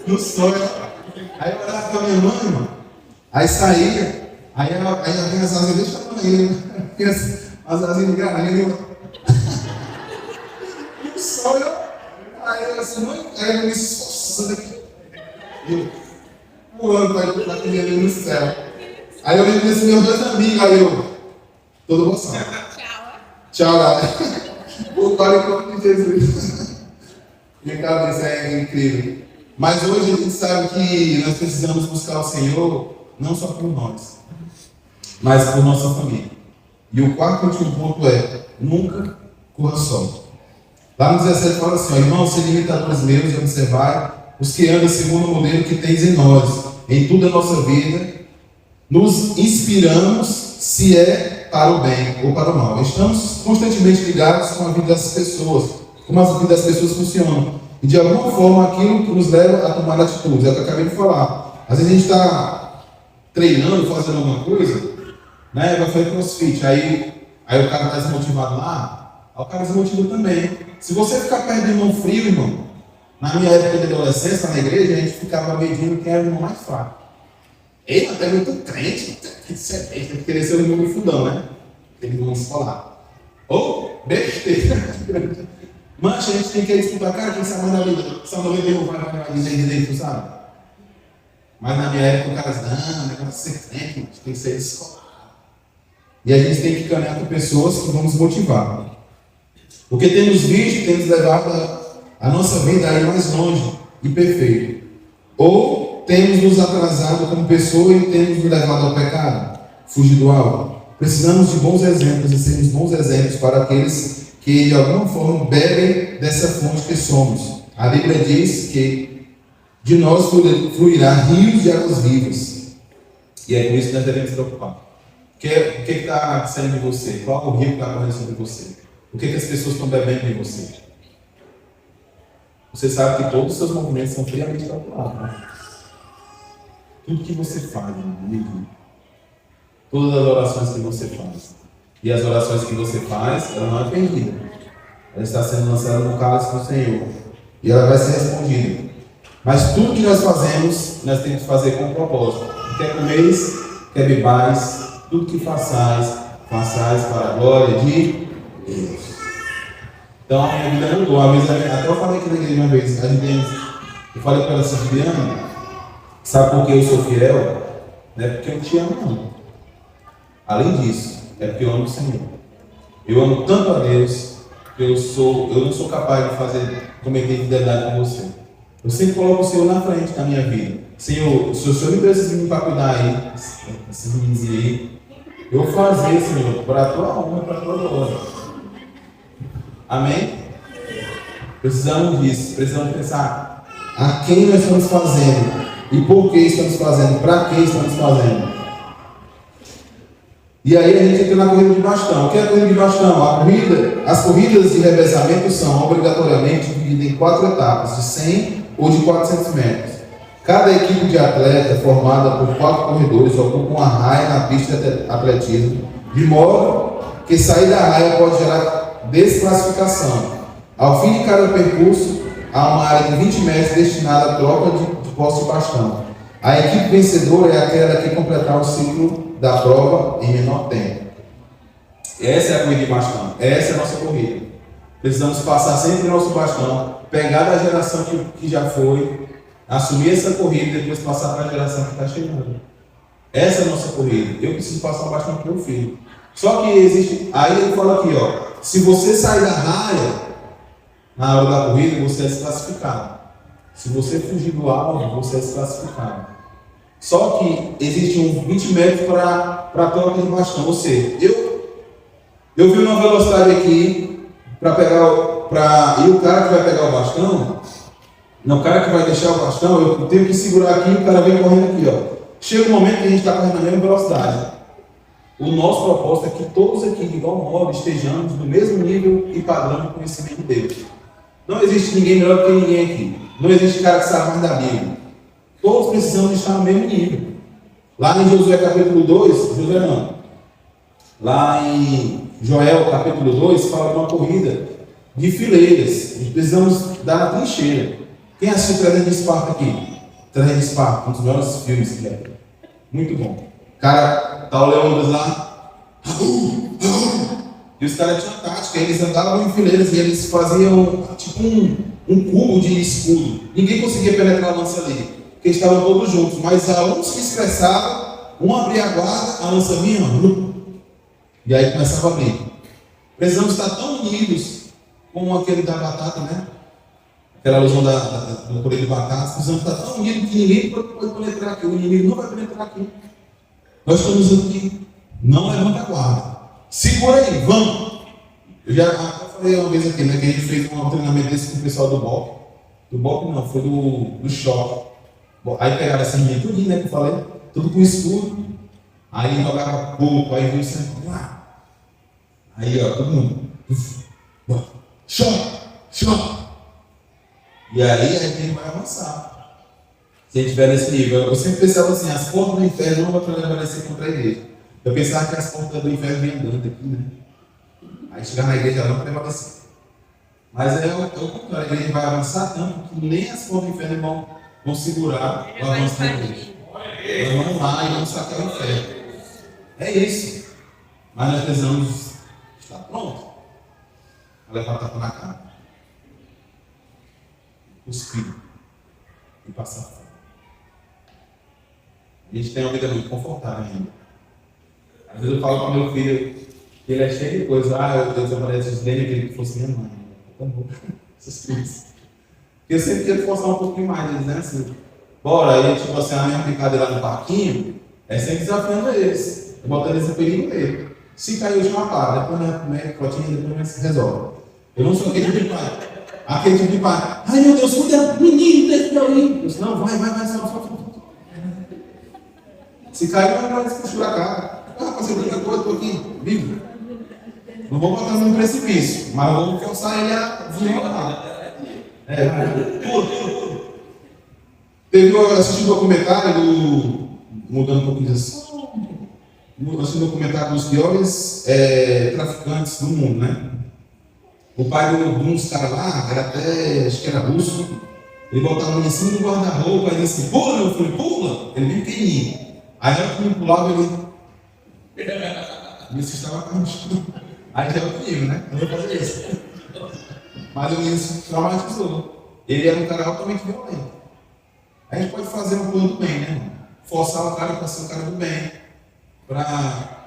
No sonho. Aí eu olhava com a minha mãe, mano. Aí saía. Aí havia as asas desse tamanho. As asinhas de garanha. No sonho. Aí eu assim, mãe. Aí eu me esforçando aqui. Eu voando pra comer ali no céu. Aí eu lembro desses meus dois amigos. Aí eu. Todo gostado. Tchau, galera. Voltaram em nome de Jesus. Minha cabeça é incrível. Mas hoje a gente sabe que nós precisamos buscar o Senhor, não só por nós, mas por nossa família. E o quarto e último ponto é, nunca corra só. Lá no 17 fala assim, ó, irmãos, sede imitadores meus e observai os que andam segundo o modelo que tens em nós. Em toda a nossa vida, nos inspiramos se é para o bem ou para o mal. Estamos constantemente ligados com a vida das pessoas, como a vida das pessoas funciona. E de alguma forma aquilo que nos leva a tomar atitudes. É o que eu acabei de falar. Às vezes a gente está treinando, fazendo alguma coisa, né? Vai fazer crossfit, aí o cara está desmotivado lá, aí o cara desmotiva também. Se você ficar perto do irmão frio, irmão, na minha época de adolescência, na igreja, a gente ficava medindo quem era o irmão mais fraco. Ele até muito crente, tem que querer ser o irmão do fundão, né? Aquele irmão escolar. Ou besteira. Mancha, a gente tem que disputar, cara, quem sabe mais da vida? Só não vai derrubar, dizer, sabe? Mas na minha época o cara diz, não, negócio de ser crente, tem que ser escolar. E a gente tem que caminhar com pessoas que vão nos motivar. Porque temos visto, temos levado a nossa vida a ir mais longe e perfeito. Ou temos nos atrasado como pessoa e temos nos levado ao pecado, fugir do alvo. Precisamos de bons exemplos e sermos bons exemplos para aqueles que de alguma forma bebem dessa fonte que somos. A Bíblia diz que de nós fluirá rios de águas vivas. E é com isso que nós devemos nos preocupar. O que está saindo de você? Qual o rio que está correndo sobre você? O que as pessoas estão bebendo em você? Você sabe que todos os seus movimentos são friamente calculados, né? Tudo que você faz, amigo. Todas as orações que você faz. E as orações que você faz, ela não é perdida. Ela está sendo lançada no cálice do Senhor. E ela vai ser respondida. Mas tudo que nós fazemos, nós temos que fazer com um propósito. Quer comeis, quer bebais, tudo que façais para a glória de Deus. Então a minha vida mudou. Até eu falei aqui na igreja uma vez, eu falei para ela assim, Juliana, sabe por que eu sou fiel? Não é porque eu te amo, não. Além disso, é porque eu amo o Senhor. Eu amo tanto a Deus que eu não sou capaz de cometer infidelidade com você. Eu sempre coloco o Senhor na frente da minha vida. Senhor, se o Senhor me precisa de mim para cuidar aí, esses meninos aí, eu vou fazer, Senhor, para a tua honra, para a tua glória. Amém? Precisamos disso, precisamos pensar a quem nós estamos fazendo e por que estamos fazendo, para que estamos fazendo. E aí a gente entra na corrida de bastão. O que é a corrida de bastão? As corridas de revezamento são obrigatoriamente divididas em 4 etapas, de 100 ou de 400 metros. Cada equipe de atleta, formada por 4 corredores, ocupa uma raia na pista de atletismo, de modo que sair da raia pode gerar desclassificação. Ao fim de cada percurso, há uma área de 20 metros destinada à troca de posse de bastão. A equipe vencedora é aquela que completar o ciclo da prova em menor tempo. Essa é a corrida de bastão, essa é a nossa corrida. Precisamos passar sempre o nosso bastão, pegar da geração que já foi, assumir essa corrida e depois passar para a geração que está chegando. Essa é a nossa corrida. Eu preciso passar o bastão para o meu filho. Só que existe, aí ele fala aqui, ó, se você sair da raia na hora da corrida, você é desclassificado. Se você fugir do alvo, você é desclassificado. Só que existe uns 20 metros para a troca de bastão. Ou seja, eu vi uma velocidade aqui para pegar e o cara que vai pegar o bastão, não, o cara que vai deixar o bastão, eu tenho que segurar aqui e o cara vem correndo aqui, ó. Chega um momento que a gente está correndo na mesma velocidade. O nosso propósito é que todos aqui, de igual modo, estejamos no mesmo nível e padrão de conhecimento de Deus. Não existe ninguém melhor do que ninguém aqui. Não existe cara que sabe mais da Bíblia. Todos precisamos estar no mesmo nível. Lá em Josué capítulo 2, lá em Joel capítulo 2, fala de uma corrida de fileiras. Precisamos dar na trincheira. Quem assistiu 300 de Esparta aqui? 300 de Esparta, um dos melhores filmes que é. Muito bom. Cara, tá o Leônidas lá. E os caras tinham tática, eles andavam em fileiras e eles faziam tipo um cubo de escudo. Ninguém conseguia penetrar a lança ali, porque estavam todos juntos. Mas a um se expressava, um abria a guarda, a lança vinha, e aí começava a abrir. Precisamos estar tão unidos como aquele da batata, né? Aquela alusão do purê de batatas. Precisamos estar tão unidos que ninguém pode penetrar aqui. O inimigo não vai penetrar aqui. Nós estamos aqui, não levanta a guarda. Segura aí, vamos. Eu falei uma vez aqui, né, que a gente fez um treinamento desse com o pessoal do BOP. Do BOP não, foi do choque. Aí pegaram essa menina tudinho, né, que eu falei, tudo com escuro. Aí jogava pouco, aí veio o sangue lá. Aí, ó, todo mundo. Choque. E aí a gente vai avançar. Se a gente estiver nesse nível, eu sempre pensava assim, as portas do inferno não vão prevalecer contra a igreja. Eu pensava que as portas do inferno vinham andando aqui, né? Aí chegar na igreja não prevalecer. Mas é o contrário, a igreja vai avançar tanto que nem as portas do inferno vão segurar o avanço da igreja. Nós vamos lá e vamos sacar o inferno. É isso. Mas nós precisamos estar prontos para levar tapa na cara. Cuspir e passar fome. A gente tem uma vida muito confortável ainda. Às vezes eu falo para meu filho que ele é cheio de coisa. Eu trabalhei esses dele, queria que fosse minha mãe. Tá bom. Essas coisas. Porque eu sempre quero forçar um pouquinho mais, eles, né? Assim, bora, aí tipo assim, a minha brincadeira lá no parquinho é sempre desafiando eles. Eu botando esse perigo nele. Se cair hoje uma para, depois nós comemos potinha, depois nós resolve. Eu não sou aquele tipo de pai. Aquele tipo de pai. Ai meu Deus, cuida, menino, deixa eu ir. Eu disse, não, vai, só. Se cair, vai descosturar a cara. Rapaz, eu brinco, eu estou aqui, vivo. Não vou botar no precipício, mas vou forçar ele a desenrolar. Tudo. Eu assisti um documentário mudando um pouquinho de assunto. Assisti um documentário dos piores traficantes do mundo, né? O pai de um dos caras lá, era até, acho que era russo, ele botava ele em cima do guarda-roupa e disse assim, pula meu filho, pula! Ele bem pequenininho. Aí eu que pulava, ele estava com o chão. Aí já é outro nível, né? Eu vou fazer isso. Mas o menino se traumatizou. Ele era um cara altamente violento. A gente pode fazer uma coisa do bem, né? Forçar o cara para ser um cara do bem. Para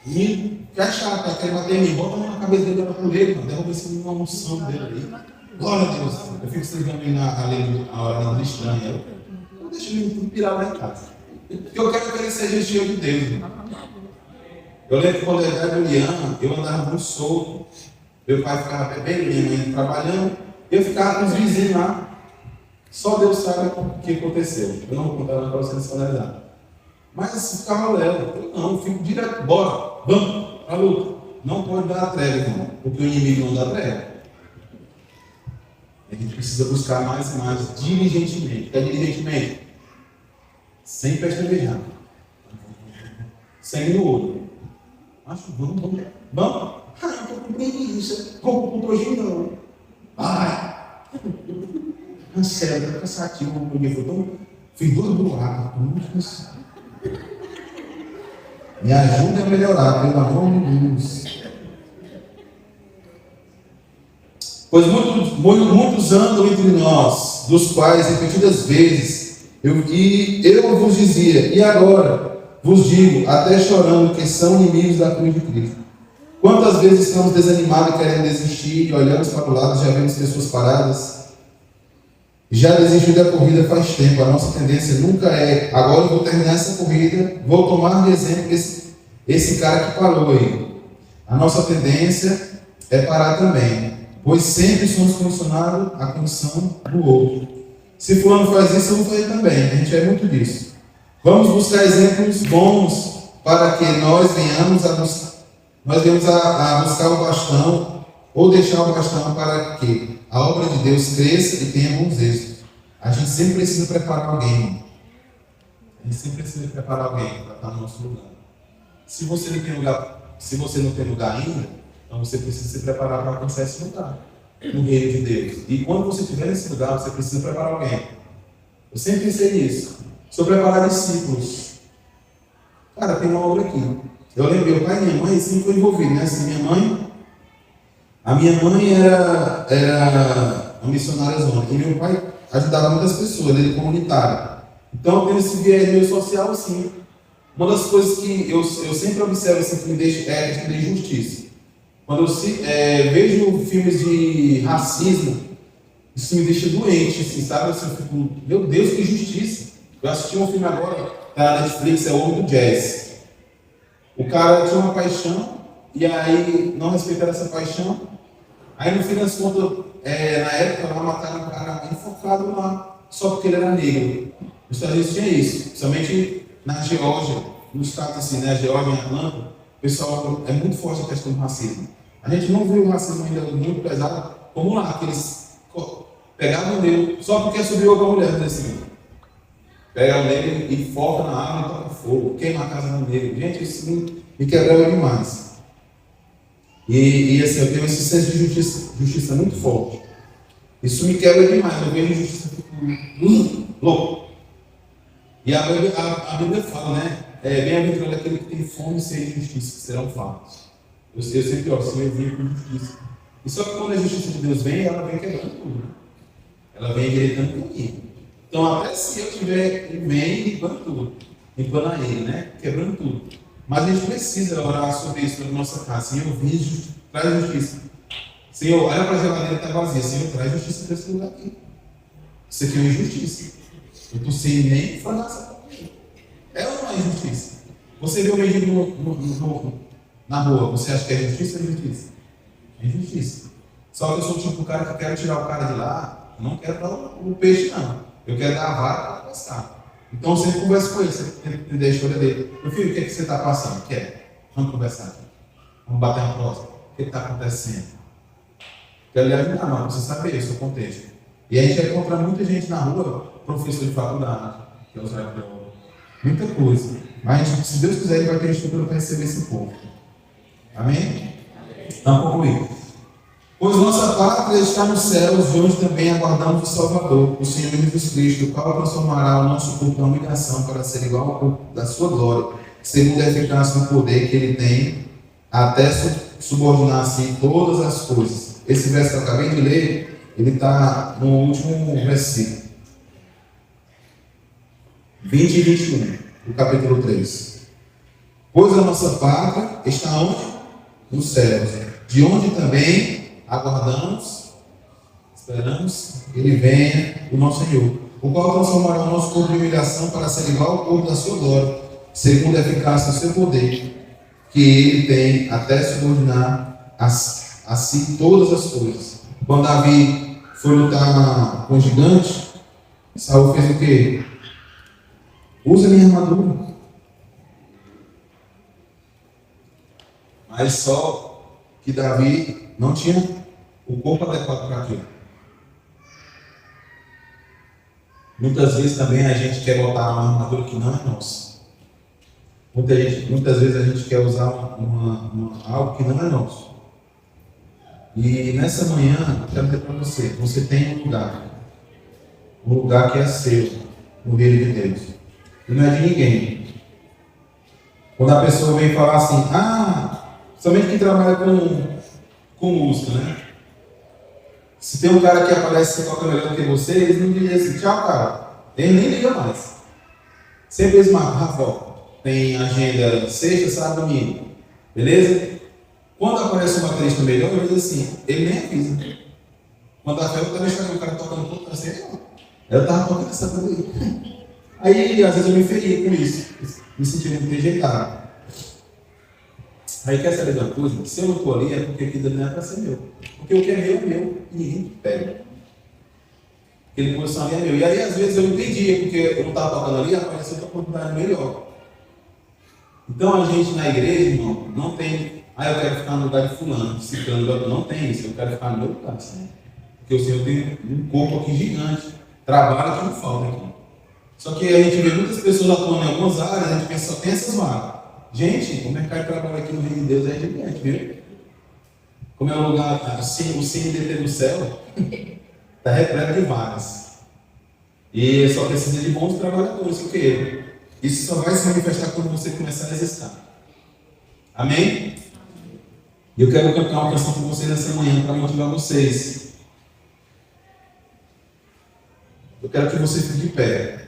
me achar, para querer bater em mim. Bota a mão na cabeça dele para poder, derruba esse uma unção dele aí. Glória a Deus. Eu fico escrevendo ali a hora estranha. Eu deixo ele pirar lá em casa. Porque eu quero que ele seja cheio de Deus. Né? Eu lembro que quando eu era Juliana, eu andava muito solto. Meu pai ficava bebendo, minha mãe trabalhando. Eu ficava com os vizinhos lá. Só Deus sabe o que aconteceu. Eu não vou contar nada para vocês finalizar. Mas ficava leve. Eu não, eu fico direto. Bora, vamos, para a luta. Não pode dar trégua, irmão, porque o inimigo não dá trégua. A gente precisa buscar mais e mais diligentemente. Diligentemente? Sem pestanejar. Sangue no olho. Acho, vamos. Ah, eu estou com preguiça. Como hoje não. Ai. Sério, cansativo. Fui todo burlado. Muito cansado. Me ajuda a melhorar, pelo amor de Deus. Pois muitos andam entre nós, dos quais repetidas vezes eu vos dizia, e agora vos digo, até chorando, que são inimigos da cruz de Cristo. Quantas vezes estamos desanimados e querendo desistir, e olhamos para o lado, já vemos pessoas paradas. Já desistiu da corrida faz tempo. A nossa tendência nunca é, agora eu vou terminar essa corrida, vou tomar de exemplo esse cara que parou aí. A nossa tendência é parar também, pois sempre somos condicionados à condição do outro. Se fulano faz isso, eu vou fazer também. A gente é muito disso. Vamos buscar exemplos bons para que nós venhamos a buscar o bastão, ou deixar o bastão para que a obra de Deus cresça e tenha bons êxitos. A gente sempre precisa preparar alguém. A gente sempre precisa preparar alguém para estar no nosso lugar. Se você não tem lugar ainda, então você precisa se preparar para alcançar esse lugar no reino de Deus. E quando você estiver nesse lugar, você precisa preparar alguém. Eu sempre pensei nisso. Sobre preparar discípulos. Cara, tem uma obra aqui. Eu lembro, meu pai e minha mãe sempre foram envolvidos, né? Assim, a minha mãe era uma missionária zona, e meu pai ajudava muitas pessoas, ele é comunitário. Então eu tenho esse viés meio social, assim. Uma das coisas que eu sempre observo, assim, que me deixa, é a questão da injustiça. Quando eu vejo filmes de racismo, isso me deixa doente, assim, sabe? Assim, eu fico, meu Deus, que injustiça. Eu assisti um filme agora, tá na Netflix, é O Homem do Jazz. O cara tinha uma paixão, e aí não respeitaram essa paixão. Aí no fim das contas, na época, lá mataram um cara enfocado lá, só porque ele era negro. Nos Estados Unidos tinha isso, principalmente na Geórgia, nos estados assim, né, Geórgia e Atlanta, o pessoal é muito forte a questão do racismo. A gente não viu o racismo ainda muito pesado, como lá, que eles pegavam o negro só porque subiu a mulher, assim. Pega o negro e foca na arma e toca fogo, queima a casa do negro. Gente, isso me quebrava demais. E assim, eu tenho esse senso de justiça muito forte. Isso me quebra demais. Eu vejo injustiça e fico louco. E a Bíblia fala, né? Bem-aventurado aquele que tem fome e sede de justiça, que serão fartos. Eu sempre, Senhor, eu vim com justiça. E só que quando a justiça de Deus vem, ela vem quebrando tudo. Ela vem endireitando o caminho. Então, até se eu tiver, ele vem limpando tudo. Limpando a ele, né? Quebrando tudo. Mas a gente precisa orar sobre isso na nossa casa. Senhor, traz justiça. Senhor, olha para a geladeira que está vazia. Senhor, traz justiça para esse lugar aqui. Isso aqui é uma injustiça. Eu estou sem nem falar essa coisa. É ou não é injustiça? Você vê o mendigo na rua, você acha que é justiça ou injustiça? É injustiça. Só que eu sou o tipo do cara que quero tirar o cara de lá, eu não quero dar o peixe, não. Eu quero dar a vara para pescar. Então eu sempre converso com ele, você entender a história dele. Meu filho, o que é que você está passando? Quer? Vamos conversar aqui. Vamos bater uma prosa. O que está acontecendo? Quero lhe ajudar, não, você saber esse é o contexto. E a gente vai encontrar muita gente na rua, professor de faculdade, que é o Zé muita coisa. Mas a gente, se Deus quiser, ele vai ter estrutura para receber esse povo. Amém? Vamos concluir. Pois nossa pátria está nos céus, de onde também aguardamos o Salvador, o Senhor Jesus Cristo, o qual transformará o nosso corpo em humilhação para ser igual ao corpo da sua glória, segundo a eficácia do poder que ele tem, até subordinar assim todas as coisas. Esse verso que eu acabei de ler, ele está no último versículo. 20 e 21, do capítulo 3. Pois a nossa pátria está onde? Nos céus, de onde também esperamos que ele venha, o nosso Senhor, o qual transformará o nosso corpo de humilhação para ser igual ao corpo da sua glória, segundo a eficácia do seu poder, que ele tem até subordinar a si todas as coisas. Quando Davi foi lutar com o gigante, Saul fez o quê? Usa minha armadura. Mas só que Davi não tinha o corpo adequado para aquilo. Muitas vezes também a gente quer botar uma armadura que não é nossa. Muitas vezes a gente quer usar algo que não é nosso. E nessa manhã, eu quero dizer para você, você tem um lugar que é seu, no reino de Deus. E não é de ninguém. Quando a pessoa vem falar assim, somente quem trabalha com música, né? Se tem um cara que aparece que toca melhor que você, eles não dizem assim, tchau, cara. Ele nem liga mais. Sempre eles marcam, Rafa, tem agenda sexta, sábado, domingo. Beleza? Quando aparece um baterista melhor, eu digo assim, ele nem avisa. Quando a fé, eu também achava que o cara tocando um pouco, assim, eu tava tocando essa coisa aí. Aí, às vezes, eu me feria com isso. Me sentindo rejeitado. Aí, quer saber de uma coisa? Se eu não estou ali, é porque aquilo não é para ser meu. Porque o que é meu, e ninguém pega. Aquele posição ali é meu. E aí, às vezes, eu entendia, porque eu não estava tocando ali, apareceu outra oportunidade melhor. Então, a gente na igreja, irmão, não tem, eu quero ficar no lugar de fulano, de ciclano, não tem isso, eu quero ficar no meu lugar, assim. Porque o Senhor tem um corpo aqui gigante, trabalho que não falta aqui. Só que a gente vê muitas pessoas atuando em algumas áreas, a gente pensa só tem essas vagas. Gente, o mercado de trabalho aqui no Reino de Deus é gigante, viu? Como é um lugar, o CNDT do céu, está repleto de vagas. E só precisa de bons trabalhadores, porque isso só vai se manifestar quando você começar a exercitar. Amém? E eu quero cantar uma canção com vocês essa manhã para motivar vocês. Eu quero que você fique de pé.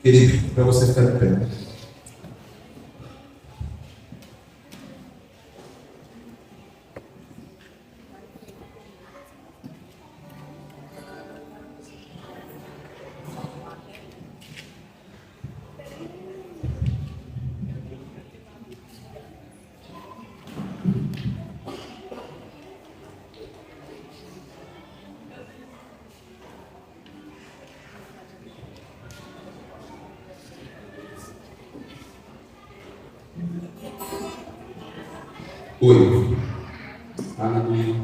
Querido, para você ficar de pé. Oi. Aleluia.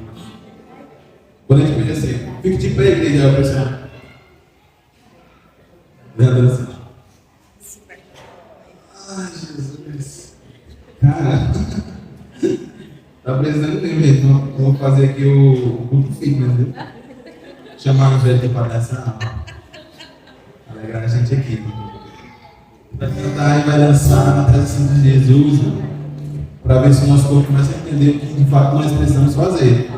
Quando a gente pede assim, fique de pé, igreja, pessoal. Verdade. Ai, Jesus. Cara, tá precisando ter mesmo. Vamos fazer aqui o culto fitness, viu? Chamar o velho para dar essa aula. Alegrar a gente aqui. Vai cantar e vai dançar na presença de Jesus, para ver se o nosso corpo começa a entender o que de fato nós precisamos fazer.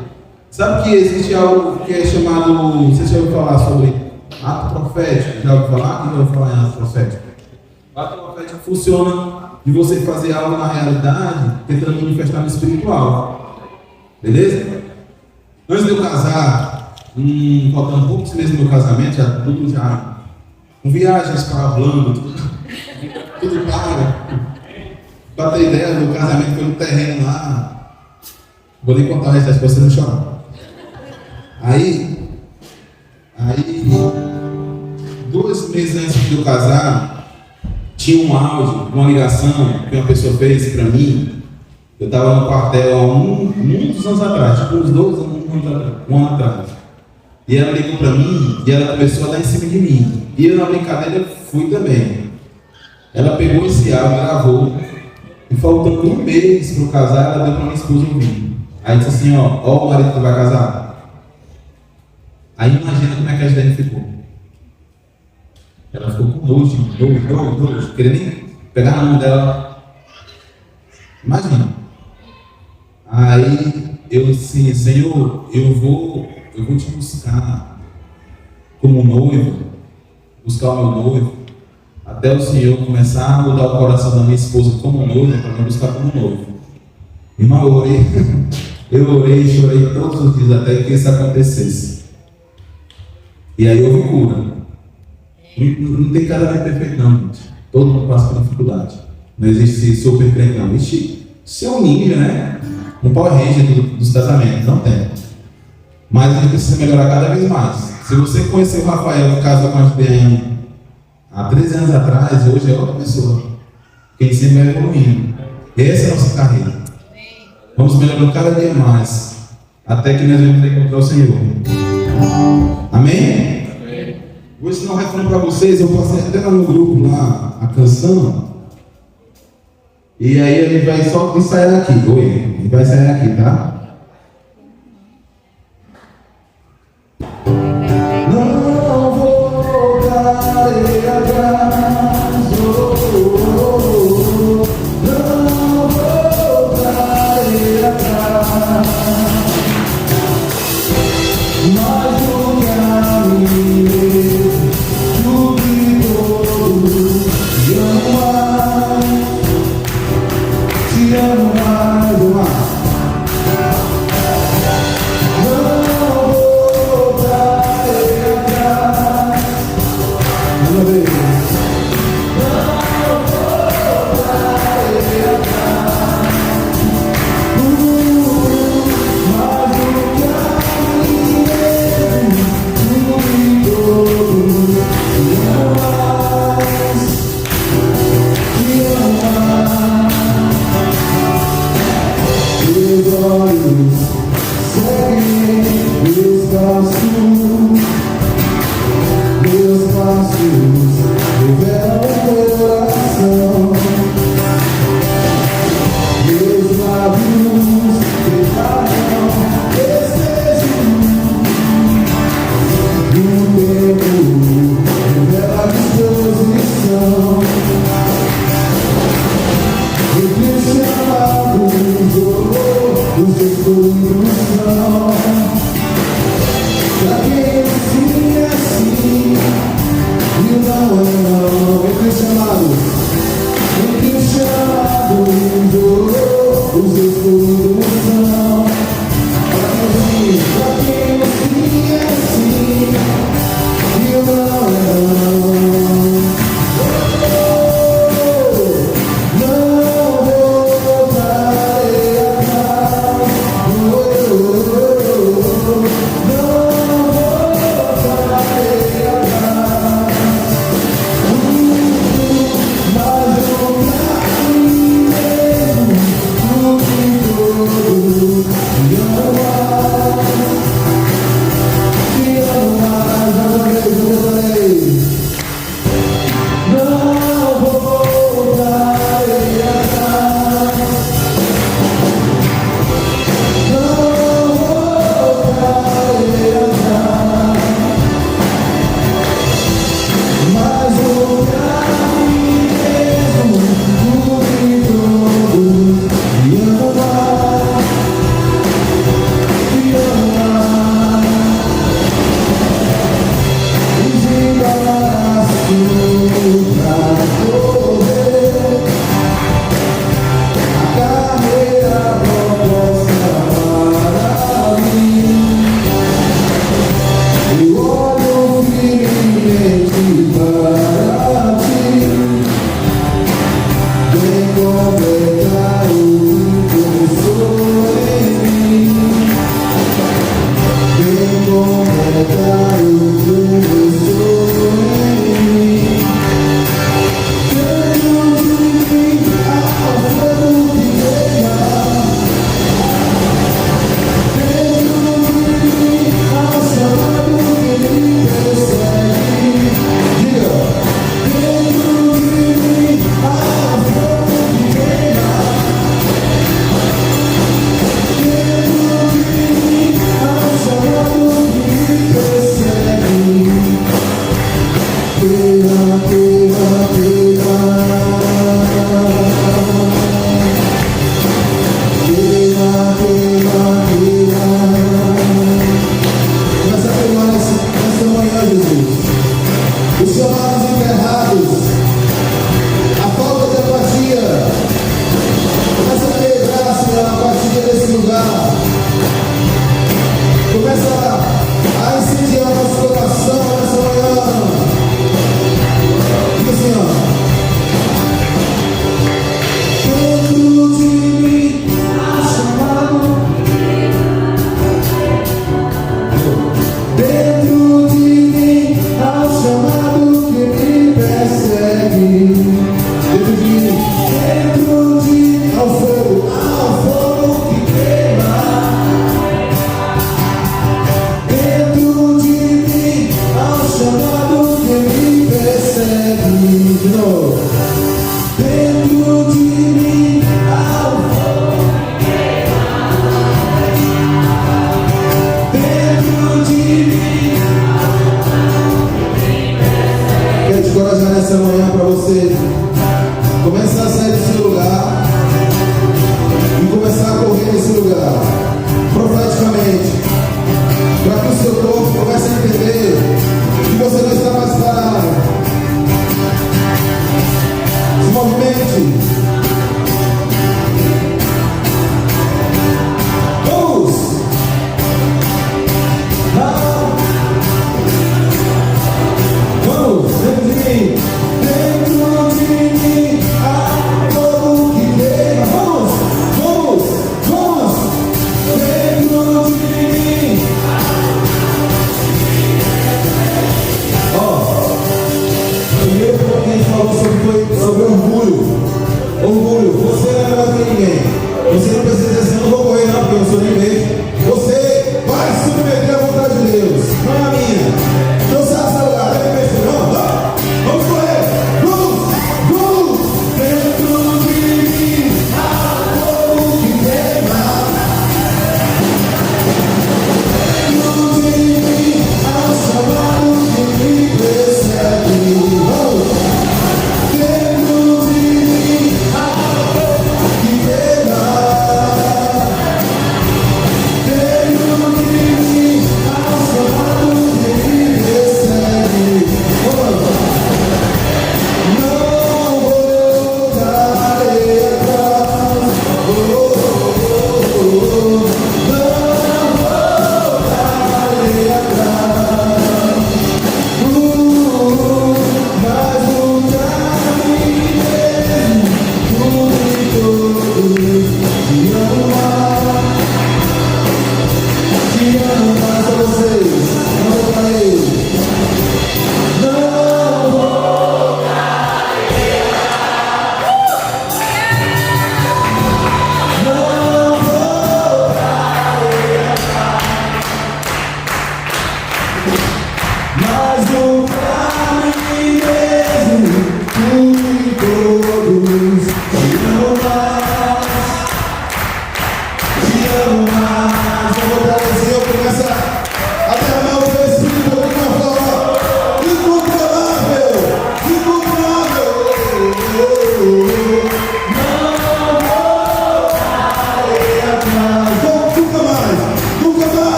Sabe que existe algo que é chamado, você já ouviu falar sobre ato profético? Já ouviu falar? Quem já ouviu falar em ato profético? O ato profético funciona de você fazer algo na realidade, tentando manifestar no espiritual. Beleza? Antes de eu casar, faltando poucos meses do meu casamento, já com viagens para Orlando, tudo pago. Para ter ideia, meu casamento foi no terreno lá. Vou nem contar o resto, para você não chorar. Aí, 2 meses antes de eu casar, tinha um áudio, uma ligação que uma pessoa fez para mim. Eu estava no quartel há muitos anos atrás, tipo uns 12 anos, um ano atrás. E ela ligou para mim e ela começou a dar em cima de mim. E eu, na brincadeira, fui também. Ela pegou esse áudio, gravou. E faltando 1 mês para eu casar, ela deu para minha esposa ouvir. Aí disse assim, ó o marido que vai casar. Aí imagina como é que a Gisele ficou. Ela ficou com nojo, queria nem pegar na mão dela. Imagina. Aí eu disse, Senhor, eu vou te buscar como noivo, buscar o meu noivo, até o Senhor começar a mudar o coração da minha esposa como noiva, para me buscar como noivo. Irmão, eu orei e chorei todos os dias até que isso acontecesse. E aí houve cura. Não tem casamento perfeito não, gente. Todo mundo passa por dificuldade. Não existe super crente não. Existe seu ninja, né? um Power Ranger dos casamentos, não tem. Mas a gente precisa melhorar cada vez mais. Se você conheceu o Rafael, no caso com a Juliane, há 13 anos atrás, hoje é outra pessoa. Porque a gente sempre vai evoluindo. Essa é a nossa carreira. Vamos melhorando cada dia mais, até que nós vamos encontrar o Senhor. Amém? Amém. Vou ensinar um refrão para vocês. Eu passei até lá no grupo lá a canção. E aí ele vai só ensaiar aqui. Oi, ele vai ensaiar aqui, tá? Não voltarei atrás, não voltarei atrás, mas o caminho tudo todo, te amo mais, não mais.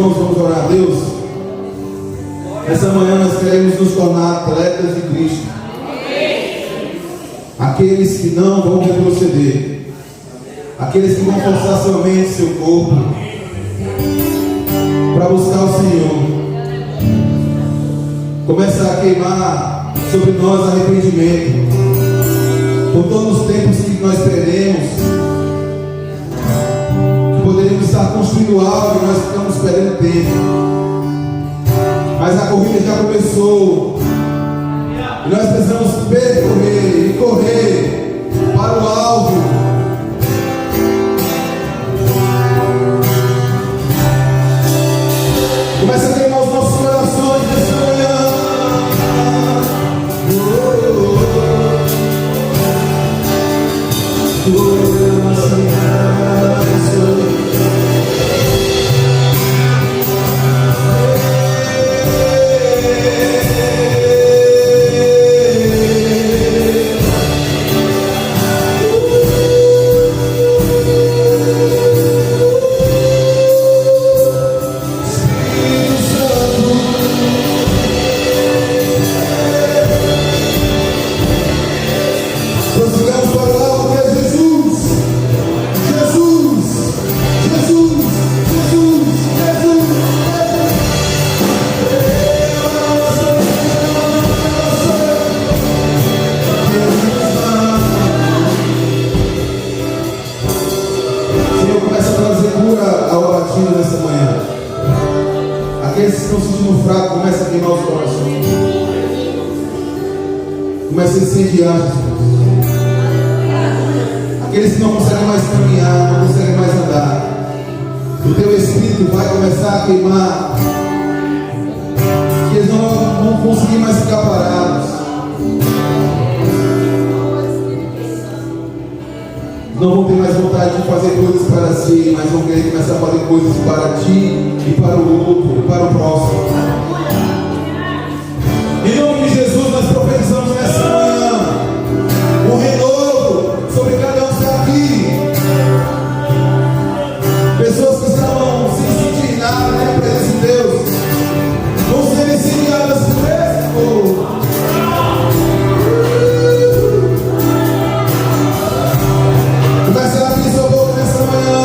mãos, vamos orar a Deus. Essa manhã nós queremos nos tornar atletas de Cristo. Aqueles que não vão retroceder. Aqueles que vão forçar sua mente, seu corpo, para buscar o Senhor. Começa a queimar sobre nós arrependimento por todos os tempos que nós perdemos, que poderíamos estar construindo algo e nós ficamos perdendo tempo. Mas a corrida já começou e nós precisamos percorrer e correr para o alvo. Começa a queimar os nossos corações nessa manhã. Nessa manhã, aqueles que estão se sentindo fracos, começa a queimar os corações, começa a incendiar, Jesus. Aqueles que não conseguem mais caminhar, não conseguem mais andar, o teu Espírito vai começar a queimar, que eles não vão conseguir mais ficar parados, não vão ter mais vontade de fazer coisas para si, mas vão querer começar a fazer coisas para ti e para o outro, e para o próximo. Em nome de Jesus, nós profetizamos nessa manhã um renovo sobre cada um que está aqui. Pessoas que estavam sem sentir nada, nem a presença de Deus, vão ser incendiadas por esse fogo. Começa a abrir sua boca nessa manhã.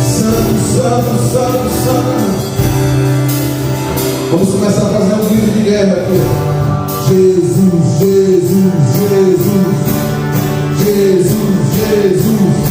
Santo, santo, santo, santo. Vamos começar a fazer um grito de guerra aqui. Jesus, Jesus, Jesus. Jesus, Jesus.